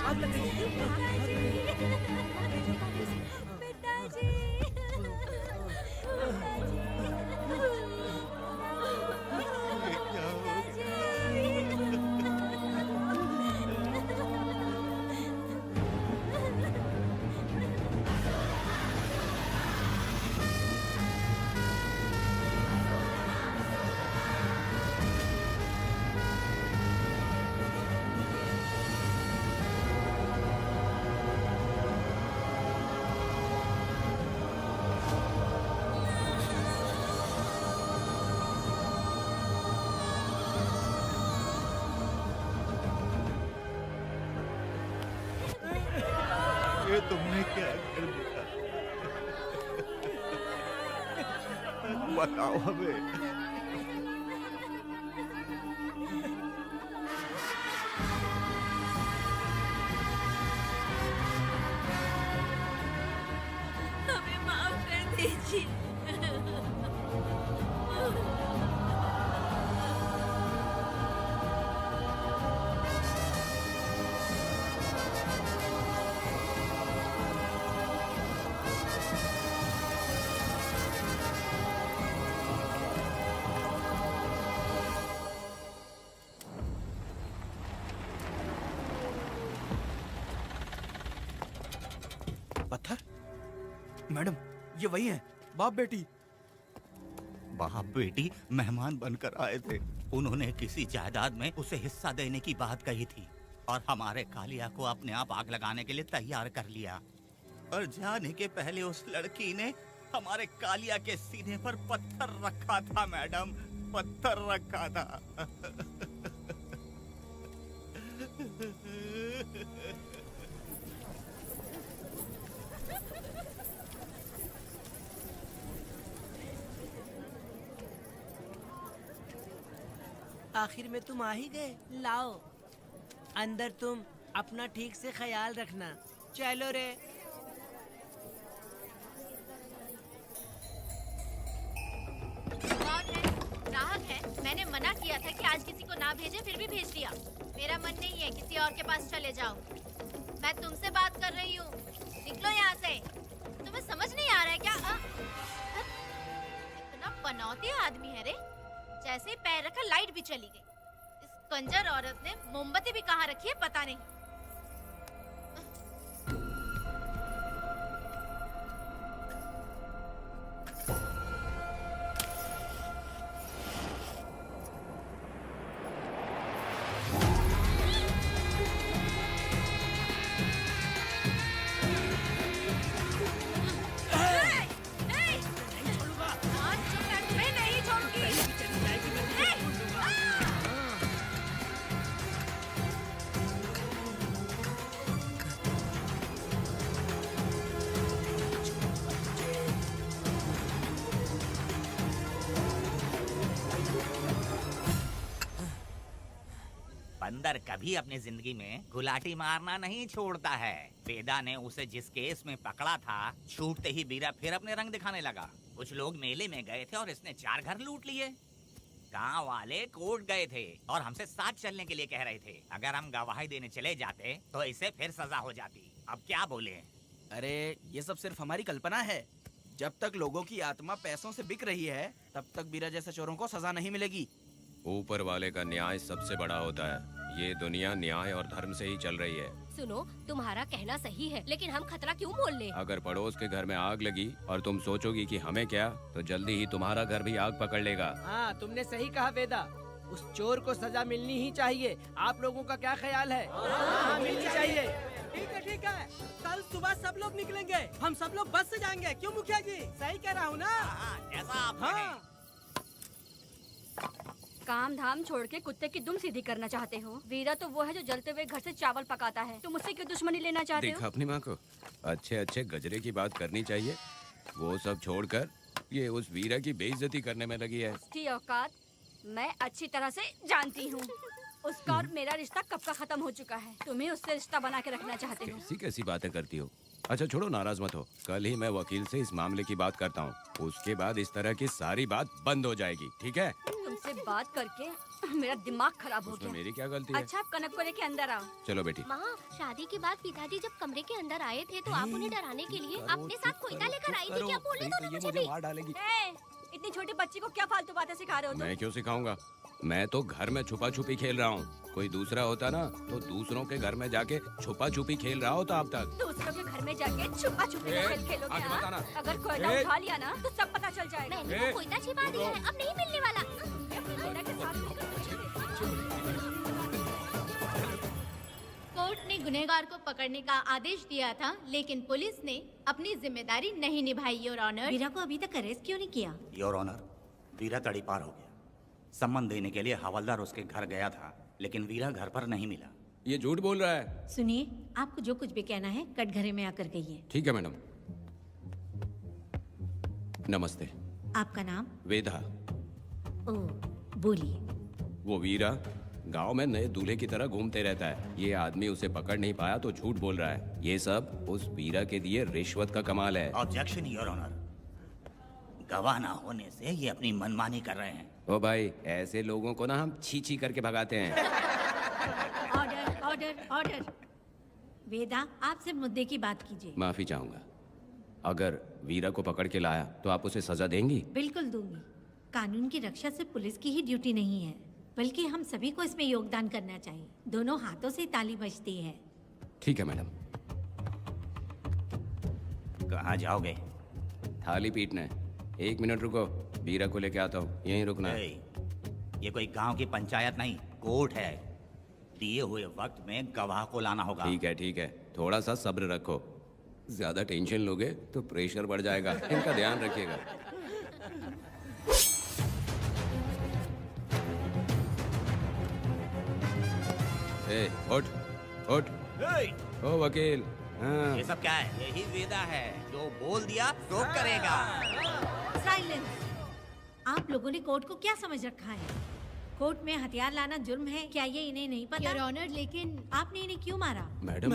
आग लग गई है। ये तुमने क्या कर दिया? बताओ हमें। हमें माफ कर दीजिए। पत्थर? मैडम, ये वही है, बाप बेटी। बाप बेटी मेहमान बनकर आए थे। उन्होंने किसी जायदाद में उसे हिस्सा देने की बात कही थी और हमारे कालिया को अपने आप आग लगाने के लिए तैयार कर लिया। और जाने के पहले उस लड़की ने हमारे कालिया के सीने पर पत्थर रखा था मैडम, पत्थर रखा था। आखिर में तुम आ ही गए। लाओ अंदर, तुम अपना ठीक से ख्याल रखना। चलो रे। ग्राहक है, मैंने मना किया था कि आज किसी को ना भेजे, फिर भी भेज दिया। मेरा मन नहीं है, किसी और के पास चले जाओ। मैं तुमसे बात कर रही हूँ, निकलो यहाँ से। तुम्हें समझ नहीं आ रहा है क्या? इतना पनौती आदमी है रे, जैसे ही पैर रखा लाइट भी चली गई। इस कंजर औरत ने मोमबत्ती भी कहाँ रखी है पता नहीं। बंदर कभी अपनी जिंदगी में गुलाटी मारना नहीं छोड़ता है। वेदा ने उसे जिस केस में पकड़ा था, छूटते ही वीरा फिर अपने रंग दिखाने लगा। कुछ लोग मेले में गए थे और इसने 4 घर लूट लिए। गांव वाले कोर्ट गए थे और हमसे साथ चलने के लिए कह रहे थे। अगर हम गवाही देने चले जाते तो इसे फिर सजा हो जाती। अब क्या बोले? अरे ये सब सिर्फ हमारी कल्पना है। जब तक लोगों की आत्मा पैसों से बिक रही है, तब तक वीरा जैसे चोरों को सजा नहीं मिलेगी। ऊपर वाले का न्याय सबसे बड़ा होता है। ये दुनिया न्याय और धर्म से ही चल रही है। सुनो, तुम्हारा कहना सही है, लेकिन हम खतरा क्यों मोल लें? अगर पड़ोस के घर में आग लगी और तुम सोचोगी कि हमें क्या, तो जल्दी ही तुम्हारा घर भी आग पकड़ लेगा। हाँ, तुमने सही कहा वेदा। उस चोर को सजा मिलनी ही चाहिए। आप लोगों का क्या ख्याल है? हाँ, मिलनी चाहिए। ठीक है। कल सुबह सब लोग निकलेंगे। हम सब लोग बस से जाएंगे। क्यों मुखिया जी? सही कह रहा हूँ ना? जैसा आप कहें। काम धाम छोड़ के कुत्ते की दुम सीधी करना चाहते हो? वीरा तो वो है जो जलते हुए घर से चावल पकाता है। तुम उससे क्यों दुश्मनी लेना चाहते हो? देखा अपनी माँ को, अच्छे अच्छे गजरे की बात करनी चाहिए। वो सब छोड़कर ये उस वीरा की बेइज्जती करने में लगी है। उसकी औकात मैं अच्छी तरह से जानती हूँ। उसका और मेरा रिश्ता कब का खत्म हो चुका है। तुम्हें उससे रिश्ता बना के रखना चाहते हो। कैसी कैसी बातें करती हो। अच्छा छोड़ो, नाराज मत हो। कल ही मैं वकील से इस मामले की बात करता हूँ। उसके बाद इस तरह की सारी बात बंद हो जाएगी, ठीक है? तुमसे बात करके मेरा दिमाग खराब हो गया। मेरी क्या गलती है? अच्छा, आप कनक को लेके अंदर आओ। चलो बेटी। माँ, शादी के बाद पिताजी जब कमरे के अंदर आए थे तो आप उन्हें डराने के लिए अपने साथ कोयता लेकर आई थी। क्या बोले तो मुझे भी? मार डालेगी। इतनी छोटी बच्ची को क्या फालतू बातें सिखा रहे हो तुम? मैं क्यों सिखाऊंगा? मैं तो घर में छुपा छुपी खेल रहा हूँ। कोई दूसरा होता ना तो दूसरों के घर में जाके छुपा छुपी खेल रहा होता अब तक। दूसरों के घर में जाके छुपा छुपी खेल खेलोगे? आगे बताना। अगर कोयला उठा लिया ना तो सब पता चल जाएगा। मैंने वो कोयता छिपा दिया है, अब नहीं मिलने वाला। कोर्ट ने गुनहगार को पकड़ने का आदेश दिया था, लेकिन पुलिस ने अपनी जिम्मेदारी नहीं निभाई। योर ऑनर, वीरा को अभी तक अरेस्ट क्यों नहीं किया? योर ऑनर, वीरा तड़ी पार हो गया। सम्मान देने के लिए हवलदार उसके घर गया था, लेकिन वीरा घर पर नहीं मिला। ये झूठ बोल रहा है। सुनिए, आपको जो कुछ भी कहना है कटघरे में आकर कहिए। ठीक है मैडम। नमस्ते। आपका नाम? वेदा। ओ, बोलिए। वो वीरा गांव में नए दूल्हे की तरह घूमते रहता है। ये आदमी उसे पकड़ नहीं पाया तो झूठ बोल रहा है। ये सब उस वीरा के दिए रिश्वत का कमाल है। ऑब्जेक्शन योर ऑनर, गवाह ना होने से ये अपनी मनमानी कर रहे हैं। ओ भाई, ऐसे लोगों को ना हम छी छी करके भगाते हैं। Order, order, order. वेदा, आपसे मुद्दे की बात कीजिए। माफी चाहूंगा। अगर वीरा को पकड़ के लाया तो आप उसे सजा देंगी? बिल्कुल दूंगी। कानून की रक्षा सिर्फ पुलिस की ही ड्यूटी नहीं है, बल्कि हम सभी को इसमें योगदान करना चाहिए। दोनों हाथों से ताली बजती है। ठीक है मैडम। कहाँ जाओगे? थाली पीटना है। 1 मिनट रुको। वीरा को लेके आता हूँ, यहीं रुकना है। ये कोई गांव की पंचायत नहीं, कोर्ट है। दिए हुए वक्त में गवाह को लाना होगा। ठीक है, थोड़ा सा सब्र रखो। ज्यादा टेंशन लोगे तो प्रेशर बढ़ जाएगा, इनका ध्यान रखिएगा। ए, उठ। ओ वकील। हाँ। ये सब क्या है? यही वेदा है, जो बोल दिया तो करेगा। साइलेंस। आप लोगों ने कोर्ट को क्या समझ रखा है? कोर्ट में हथियार लाना जुर्म है, क्या ये इन्हें नहीं पता? योर ऑनर, लेकिन आपने इन्हें क्यों मारा? मैडम,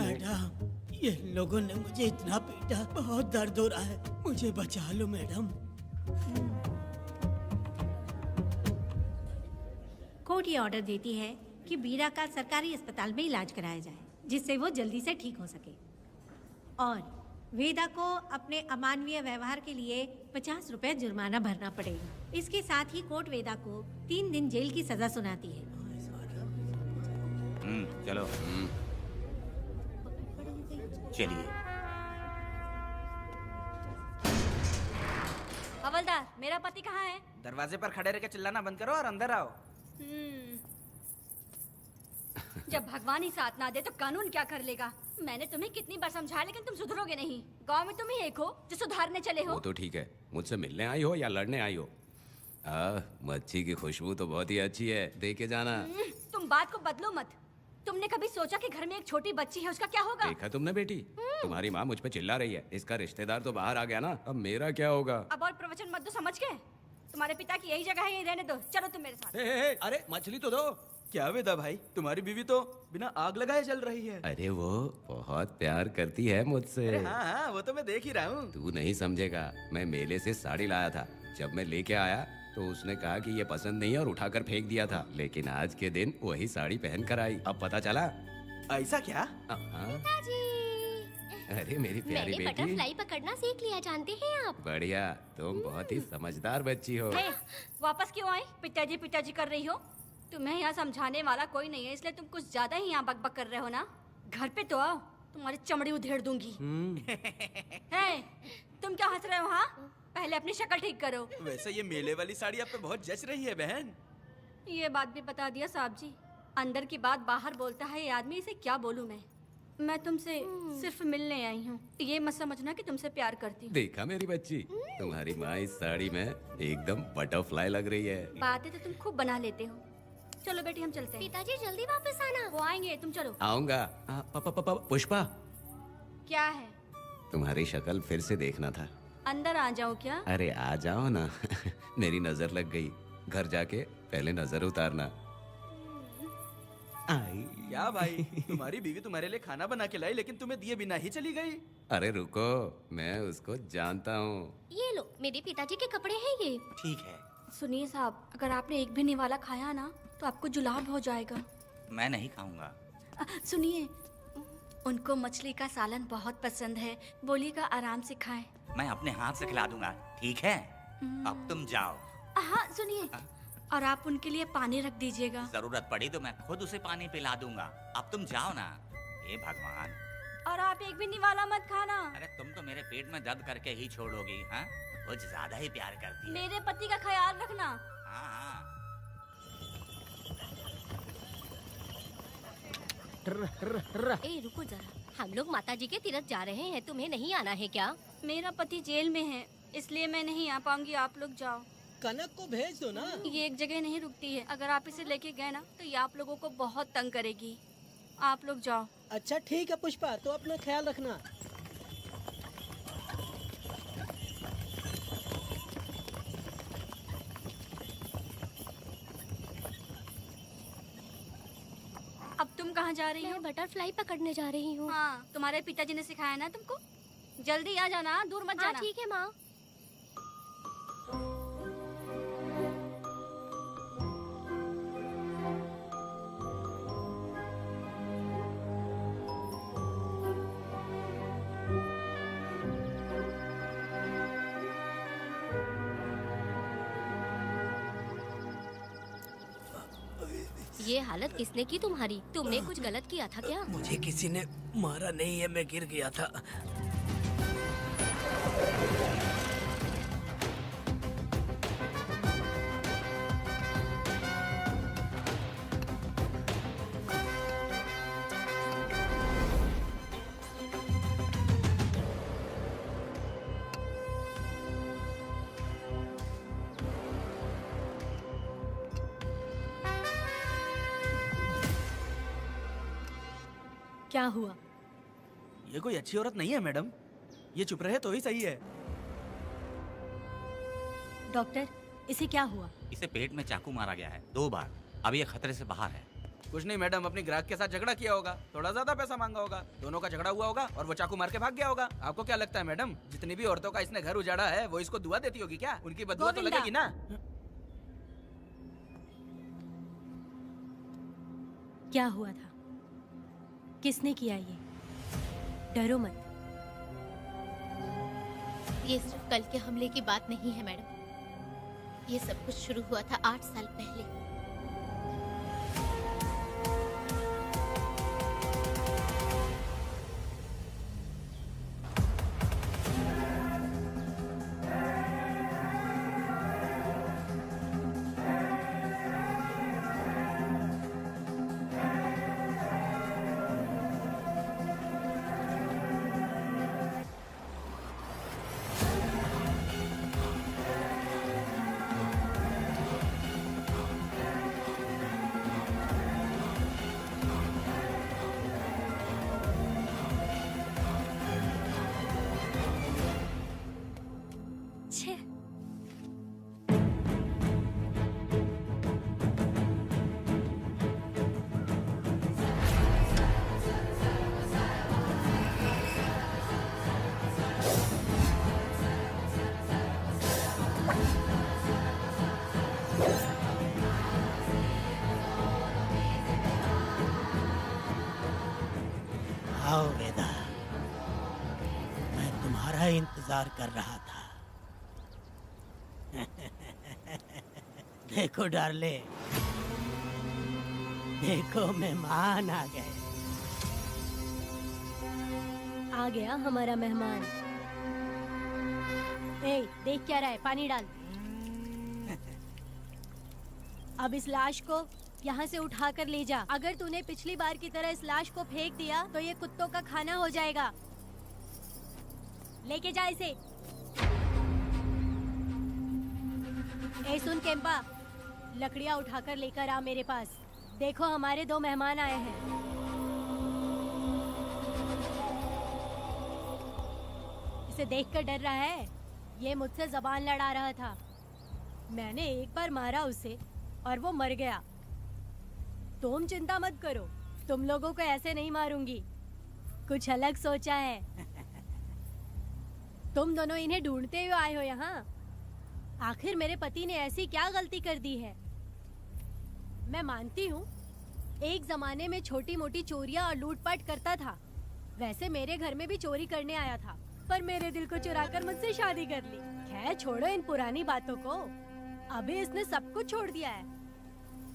ये लोगों ने मुझे इतना पीटा, बहुत दर्द हो रहा है, मुझे बचा लो मैडम। कोर्ट ये ऑर्डर देती है कि वीरा का सरकारी अस्पताल में इलाज कराया जाए, जिससे वो जल्दी से ठीक हो सके। और वेदा को अपने अमानवीय व्यवहार के लिए 50 रुपए जुर्माना भरना पड़ेगा। इसके साथ ही कोर्ट वेदा को 3 दिन जेल की सजा सुनाती है। चलो। चलिए। हवलदार, मेरा पति कहाँ है? दरवाजे पर खड़े रह के चिल्लाना बंद करो और अंदर आओ। जब भगवान ही साथ ना दे तो कानून क्या कर लेगा? मैंने तुम्हें कितनी बार समझाया, लेकिन तुम सुधरोगे नहीं। गांव में तुम ही एक हो जो सुधारने चले हो। वो तो ठीक है, मुझसे मिलने आई हो या लड़ने आई हो। मच्छी की खुशबू तो बहुत ही अच्छी है, दे के जाना। तुम बात को बदलो मत। तुमने कभी सोचा कि घर में एक छोटी बच्ची है, उसका क्या होगा? देखा तुमने बेटी, तुम्हारी माँ मुझ पे चिल्ला रही है। इसका रिश्तेदार तो बाहर आ गया ना, अब मेरा क्या होगा? अब और प्रवचन मत दो, समझ के। तुम्हारे पिता की यही जगह है, यही रहने दो। चलो तुम मेरे साथ। अरे मछली तो दो। क्या वेदा भाई, तुम्हारी बीवी तो बिना आग लगाए जल रही है। अरे वो बहुत प्यार करती है मुझसे। अरे हाँ, वो तो मैं देख ही रहा हूँ। तू नहीं समझेगा, मैं मेले से साड़ी लाया था। जब मैं लेके आया तो उसने कहा कि ये पसंद नहीं है और उठाकर फेंक दिया था, लेकिन आज के दिन वही साड़ी पहन कर आई। अब पता चला। ऐसा क्या? अरे मेरी प्यारी मैंने बेटी, बटरफ्लाई पकड़ना सीख लिया, जानते हैं आप? बढ़िया, तुम बहुत ही समझदार बच्ची हो। वापस क्यों आई? पिताजी कर रही हो? तुम्हें यहाँ समझाने वाला कोई नहीं है, इसलिए तुम कुछ ज्यादा ही यहाँ बकबक कर रहे हो ना। घर पे तो आओ, तुम्हारी चमड़ी उधेड़ दूंगी। तुम क्या हंस रहे हो? हाँ, पहले अपनी शक्ल ठीक करो। वैसे ये मेले वाली साड़ी आप पे बहुत जच रही है बहन। ये बात भी बता दिया साहब जी। अंदर की बात बाहर बोलता है ये आदमी, इसे क्या बोलूं मैं तुमसे सिर्फ मिलने आई हूँ। ये मत समझना कि तुमसे प्यार करती हूँ। देखा मेरी बच्ची, तुम्हारी माँ इस साड़ी में एकदम बटरफ्लाई लग रही है। बातें तो तुम खूब बना लेते हो। चलो बेटी, हम चलते हैं। पिताजी जल्दी वापस आना। वो आएंगे, तुम चलो। आऊंगा। पुष्पा, क्या है? तुम्हारी शक्ल फिर से देखना था। अंदर आ जाओ क्या? अरे आ जाओ ना। मेरी नजर लग गई, घर जाके पहले नजर उतारना। क्या भाई, तुम्हारी बीवी तुम्हारे लिए खाना बना के लाई, लेकिन तुम्हें दिए बिना ही चली गई। अरे रुको, मैं उसको जानता हूँ। ये लो, मेरे पिताजी के कपड़े हैं ये। ठीक है। सुनिए साहब, अगर आपने एक भी निवाला खाया ना तो आपको जुलाब हो जाएगा। मैं नहीं खाऊंगा। सुनिए, उनको मछली का सालन बहुत पसंद है, बोलिएगा आराम से खाएं। मैं अपने हाथ से खिला दूंगा, ठीक है? अब तुम जाओ। हाँ सुनिए, और आप उनके लिए पानी रख दीजिएगा। जरूरत पड़ी तो मैं खुद उसे पानी पिला दूंगा। अब तुम जाओ ना। हे भगवान। और आप एक भी निवाला मत खाना। अरे तुम तो मेरे पेट में दर्द करके ही छोड़ोगी। हाँ, कुछ ज्यादा ही प्यार करती है। मेरे पति का ख्याल रखना। हाँ। ए रुको जरा, हम लोग माताजी के तीरथ जा रहे हैं, तुम्हें नहीं आना है क्या? मेरा पति जेल में है, इसलिए मैं नहीं आ पाऊंगी। आप लोग जाओ। कनक को भेज दो ना। ये एक जगह नहीं रुकती है, अगर आप इसे लेके गए ना तो ये आप लोगों को बहुत तंग करेगी। आप लोग जाओ। अच्छा ठीक है पुष्पा, तो अपना ख्याल रखना। अब तुम कहाँ जा रही हो? मैं बटरफ्लाई पकड़ने जा रही हूँ। हाँ, तुम्हारे पिताजी ने सिखाया ना तुमको। जल्दी आ जाना, दूर मत जाना। ठीक है माँ। ये हालत किसने की तुम्हारी? तुमने कुछ गलत किया था क्या? मुझे किसी ने मारा नहीं है, मैं गिर गया था। क्या हुआ? ये कोई अच्छी औरत नहीं है मैडम, ये चुप रहे तो ही सही है। डॉक्टर, इसे क्या हुआ? इसे पेट में चाकू मारा गया है 2 बार। अब ये खतरे से बाहर है। कुछ नहीं मैडम, अपनी ग्राहक के साथ झगड़ा किया होगा, थोड़ा ज्यादा पैसा मांगा होगा, दोनों का झगड़ा हुआ होगा और वो चाकू मार के भाग गया होगा। आपको क्या लगता है मैडम, जितनी भी औरतों का इसने घर उजाड़ा है वो इसको दुआ देती होगी क्या? उनकी बदुआ तो लगेगी ना। क्या हुआ था? किसने किया ये? डरो मत। ये सिर्फ कल के हमले की बात नहीं है मैडम, ये सब कुछ शुरू हुआ था 8 साल पहले। आओ वेदा, मैं तुम्हारा इंतजार कर रहा था। देखो डार्ले, देखो मेहमान आ गए। आ गया हमारा मेहमान। ए, देख क्या रहा है? पानी डाल। अब इस लाश को यहाँ से उठा कर ले जा। अगर तूने पिछली बार की तरह इस लाश को फेंक दिया तो ये कुत्तों का खाना हो जाएगा। लेके जा इसे। ए सुन केम्पा, लकड़ियाँ उठाकर लेकर आ मेरे पास। देखो हमारे 2 मेहमान आए हैं। इसे देखकर डर रहा है? ये मुझसे जबान लड़ा रहा था। मैंने एक बार मारा उसे और वो मर गया। तुम चिंता मत करो, तुम लोगों को ऐसे नहीं मारूंगी। कुछ अलग सोचा है। तुम दोनों इन्हें ढूंढते हुए आए हो यहाँ। आखिर मेरे पति ने ऐसी क्या गलती कर दी है? मैं मानती हूँ एक जमाने में छोटी मोटी चोरियां और लूटपाट करता था। वैसे मेरे घर में भी चोरी करने आया था, पर मेरे दिल को चुराकर मुझसे शादी कर ली। खैर छोड़ो इन पुरानी बातों को। अभी इसने सब कुछ छोड़ दिया है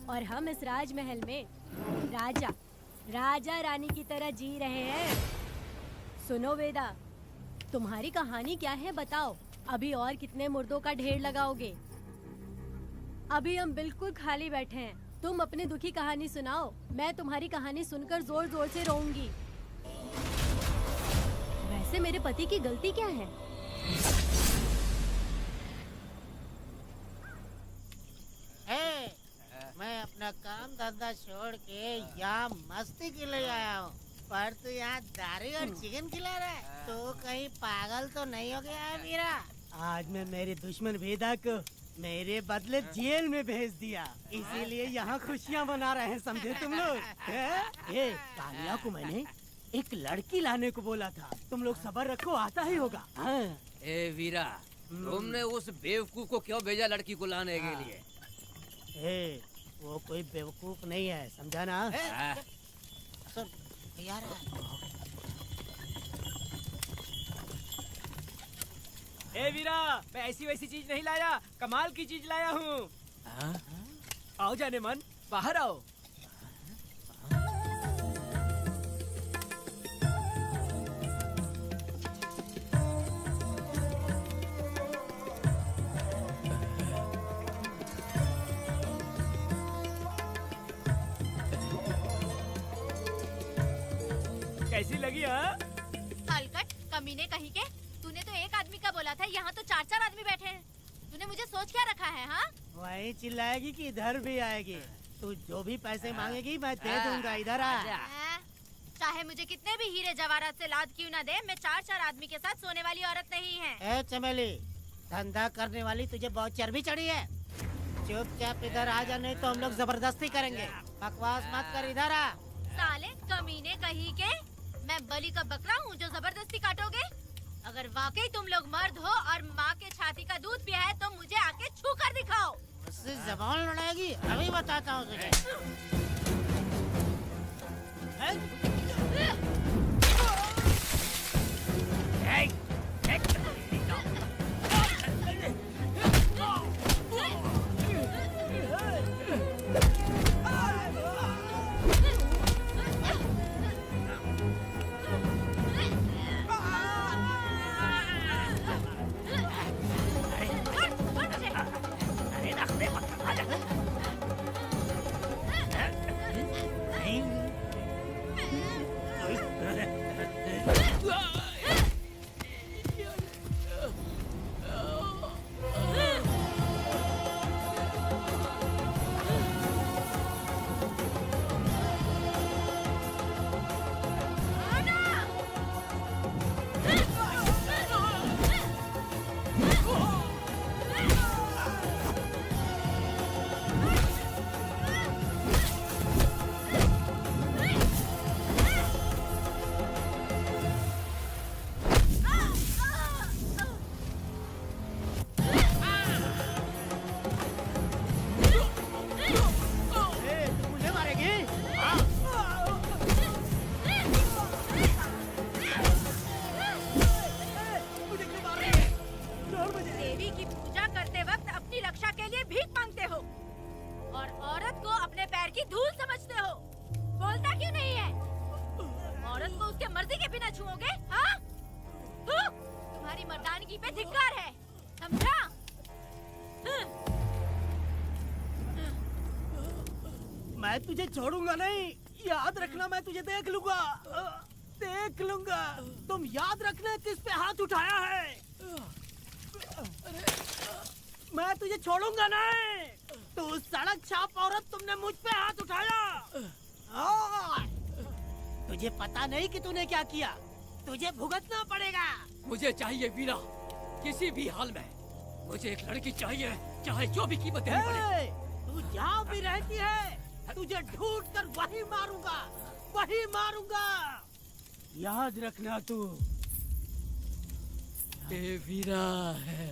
और हम इस राजमहल में राजा रानी की तरह जी रहे हैं। सुनो वेदा, तुम्हारी कहानी क्या है बताओ? अभी और कितने मुर्दों का ढेर लगाओगे? अभी हम बिल्कुल खाली बैठे हैं। तुम अपनी दुखी कहानी सुनाओ, मैं तुम्हारी कहानी सुनकर जोर जोर से रोऊंगी। वैसे मेरे पति की गलती क्या है? मैं अपना काम धंधा छोड़ के यहाँ मस्ती के लिए आया हूँ, पर तू यहाँ दारू और चिकन खिला रहा है। तो कहीं पागल तो नहीं हो गया है मीरा? आज मैं मेरे दुश्मन वेदा को मेरे बदले जेल में भेज दिया, इसीलिए यहाँ खुशियाँ मना रहे हैं, समझे तुम लोग? ये कालिया को मैंने एक लड़की लाने को बोला था, तुम लोग सब्र रखो, आता ही होगा। ए वीरा, तुमने उस बेवकूफ को क्यों भेजा लड़की को लाने के लिए? वो कोई बेवकूफ नहीं है, समझा ना? सुन यार, ए वीरा, मैं ऐसी वैसी चीज नहीं लाया, कमाल की चीज लाया हूँ। आओ जाने मन, बाहर आओ। कैसी लगी? हलकट कमीने कहीं के, तूने तो एक आदमी का बोला था, यहाँ तो 4-4 आदमी बैठे हैं। तूने मुझे सोच क्या रखा है? हाँ, वही चिल्लाएगी कि इधर भी आएगी? तू जो भी पैसे मांगेगी मैं दे दूंगा, इधर आ। चाहे मुझे कितने भी हीरे जवाहरात से लाद क्यों ना दे, मैं 4 आदमी के साथ सोने वाली औरत नहीं है। ए चमेली, धंधा करने वाली तुझे बहुत चर्बी चढ़ी है। चुपचाप इधर आ जा, नहीं तो हम लोग जबरदस्ती करेंगे। बकवास मत कर, इधर आ। साले कमीने कहीं के, मैं बलि का बकरा हूँ जो जबरदस्ती काटोगे? अगर वाकई तुम लोग मर्द हो और माँ के छाती का दूध पिया है तो मुझे आके छू कर दिखाओ। उससे जबान लड़ाएगी, अभी बताता हूँ तुझे। देवी की पूजा करते वक्त अपनी रक्षा के लिए भीख मांगते हो और औरत को अपने पैर की धूल समझते हो। बोलता क्यों नहीं है? औरत को उसके मर्जी के बिना छुओगे? हाँ? तुम्हारी मर्दानगी पे धिक्कार है, समझा? मैं तुझे छोड़ूंगा नहीं, याद रखना। मैं तुझे देख लूंगा, देख लूंगा। तुम याद रखना किस पे हाथ उठाया है। मैं तुझे छोड़ूंगा नहीं। तू सड़क छाप औरत, तुमने मुझ पे हाथ उठाया। तुझे पता नहीं कि तूने क्या किया। तुझे भुगतना पड़ेगा। मुझे चाहिए वीरा, किसी भी हाल में मुझे एक लड़की चाहिए, चाहे जो भी कीमत देनी पड़े। तू जहाँ भी रहती है, तुझे ढूंढ कर वही मारूंगा, वही मारूंगा। याद रखना तू। ये वीरा है।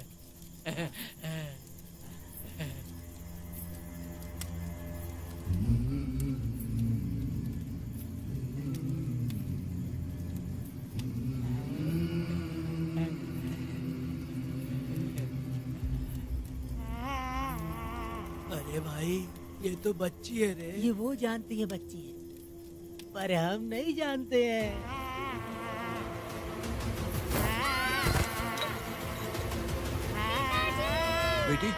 अरे भाई, ये तो बच्ची है रे। ये वो जानती है बच्ची है, पर हम नहीं जानते हैं। बेटी,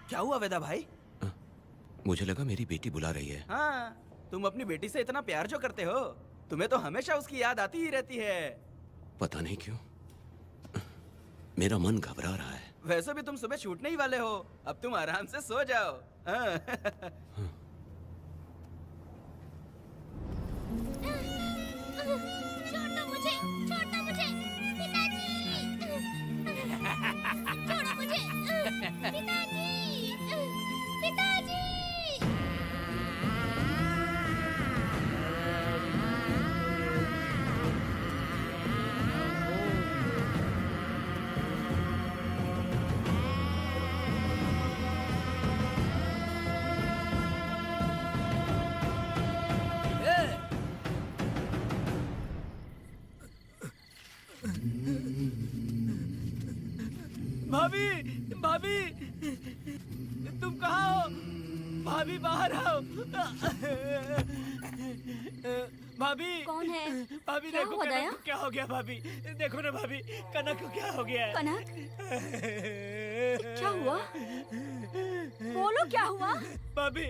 क्या हुआ वेदा भाई? मुझे लगा मेरी बेटी बुला रही है। हाँ, तुम अपनी बेटी से इतना प्यार जो करते हो, तुम्हें तो हमेशा उसकी याद आती ही रहती है। पता नहीं क्यों मेरा मन घबरा रहा है। वैसे भी तुम सुबह छूटने ही वाले हो, अब तुम आराम से सो जाओ। हाँ। छोड़ो मुझे, छोड़ो मुझे, पिताजी! छोड़ो मुझे, पिताजी! पिताजी! भाभी, भाभी, तुम कहाँ हो? भाभी बाहर आओ। भाभी कौन है? भाभी क्या देखो हुआ कनक दया? को क्या हो गया। भाभी देखो ना, भाभी कनक को क्या हो गया है। कनक, क्या हुआ? बोलो क्या हुआ? भाभी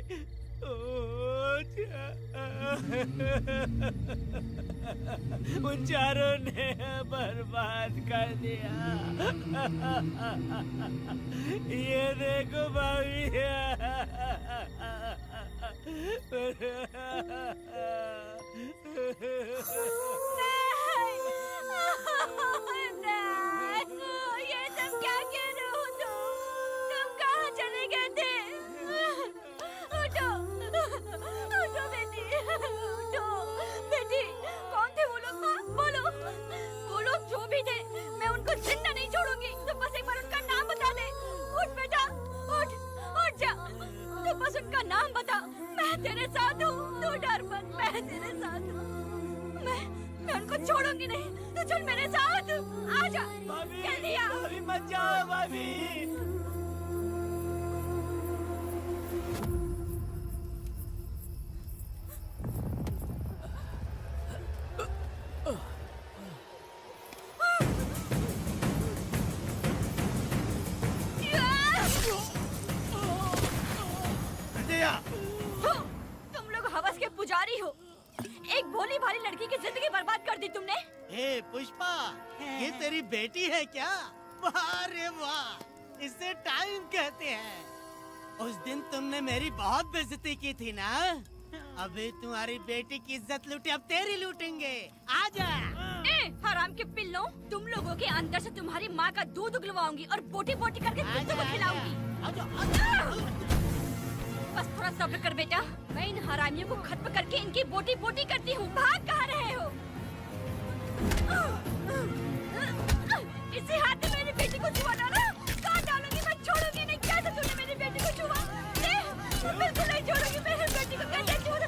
उन चारों ने बर्बाद कर दिया। ये देखो भाभी। ये सब क्या कह रहे हो तुम कहाँ चले गए थे? उठो, उठो बेटी, उठो। बेटी, कौन थे वो लोग? हाँ, बोलो। वो लोग जो भी थे, मैं उनको जिंदा नहीं छोड़ूंगी। तो बस एक बार उनका नाम बता दे। उठ बेटा, उठ, उठ जा। तो बस उनका नाम बता। मैं तेरे साथ हूँ, तू डर मत, मैं तेरे साथ हूँ। मैं उनको छोड़ूंगी नहीं। तो चल मेरे साथ, आजा। जल्दी आ। भाभी मत जाओ भाभी। तुम लोग हवस के पुजारी हो। एक भोली भाली लड़की की जिंदगी बर्बाद कर दी तुमने। ए पुष्पा, ये तेरी बेटी है क्या? वाह रे वाह, इसे टाइम कहते हैं। उस दिन तुमने मेरी बहुत बेइज्जती की थी ना? अभी तुम्हारी बेटी की इज्जत लूटी, अब तेरी लूटेंगे। आजा। हराम के पिल्लों, तुम लोगों के अंदर से तुम्हारी माँ का दूध उगलवाऊंगी और बोटी बोटी करके कुत्तों को खिलाऊंगी। बस थोड़ा सब्र कर बेटा, मैं इन हरामियों को खत्म करके इनकी बोटी बोटी करती हूँ। भाग कहाँ रहे हो? इसी हाथ में मेरी बेटी को छुआ डाला। कहाँ डालूंगी, मैं छोड़ूंगी नहीं। कैसे तूने मेरी बेटी को छुआ? बिल्कुल नहीं छोड़ूंगी मेरी बेटी को। कैसे छुआ?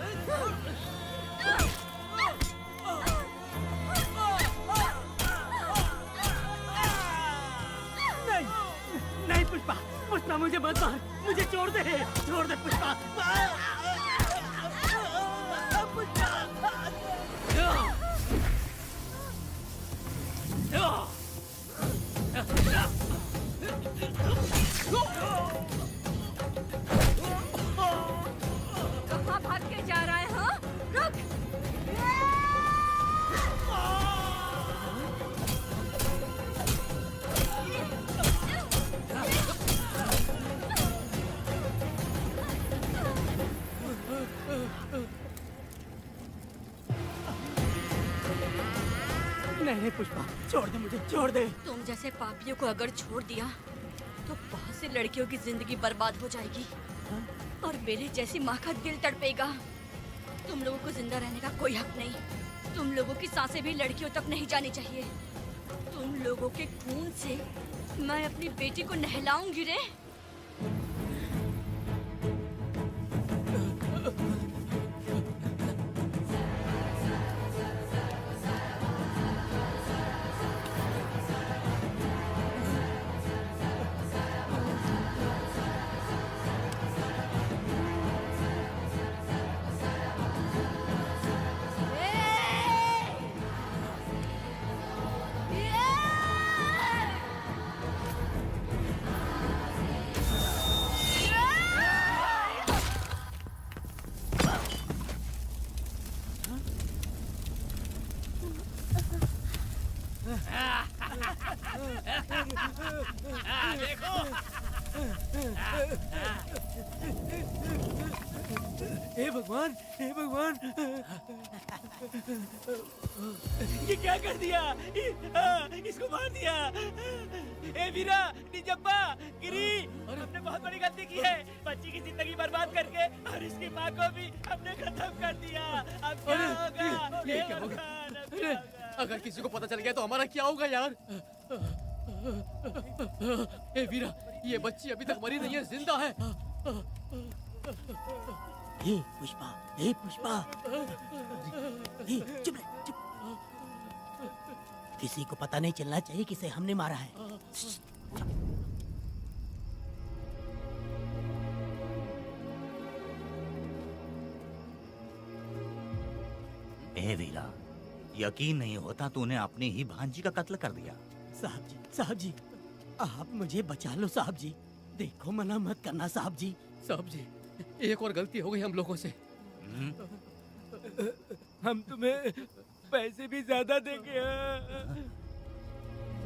नहीं पुष्पा, पुष्पा मुझे मत मार, मुझे छोड़ दे पुष्पा। कहाँ भाग के जा रहा है? हाँ, रुक। नहीं पुष्पा, छोड़ दे मुझे, छोड़ दे। तुम जैसे पापियों को अगर छोड़ दिया तो बहुत सी लड़कियों की जिंदगी बर्बाद हो जाएगी और मेरे जैसी माँ का दिल तड़पेगा। तुम लोगों को जिंदा रहने का कोई हक नहीं। तुम लोगों की सांसें भी लड़कियों तक नहीं जानी चाहिए। तुम लोगों के खून से मैं अपनी बेटी को नहलाऊंगी रे। हे भगवान, हे भगवान, ये क्या कर दिया? इसको मार दिया। ए वीरा, निजब्बा, गिरी, हमने बहुत बड़ी गलती की है। बच्ची की जिंदगी बर्बाद करके और इसकी माँ को भी हमने खत्म कर दिया। अब क्या होगा? ये क्या होगा? अरे, अगर किसी को पता चल गया तो हमारा क्या होगा यार? ए वीरा, ये बच्ची अभी तक मरी नहीं है, जिंदा है। हे पुष्पा, हे पुष्पा, हे चुप रह, चुप। किसी को पता नहीं चलना चाहिए किसे हमने मारा है। ए वीरा, यकीन नहीं होता तूने अपनी ही भांजी का कत्ल कर दिया। साहब जी, आप मुझे बचा लो साहब जी। देखो, मना मत करना साहब जी। साहब जी, एक और गलती हो गई हम लोगों से। हम तुम्हें पैसे भी ज्यादा देंगे।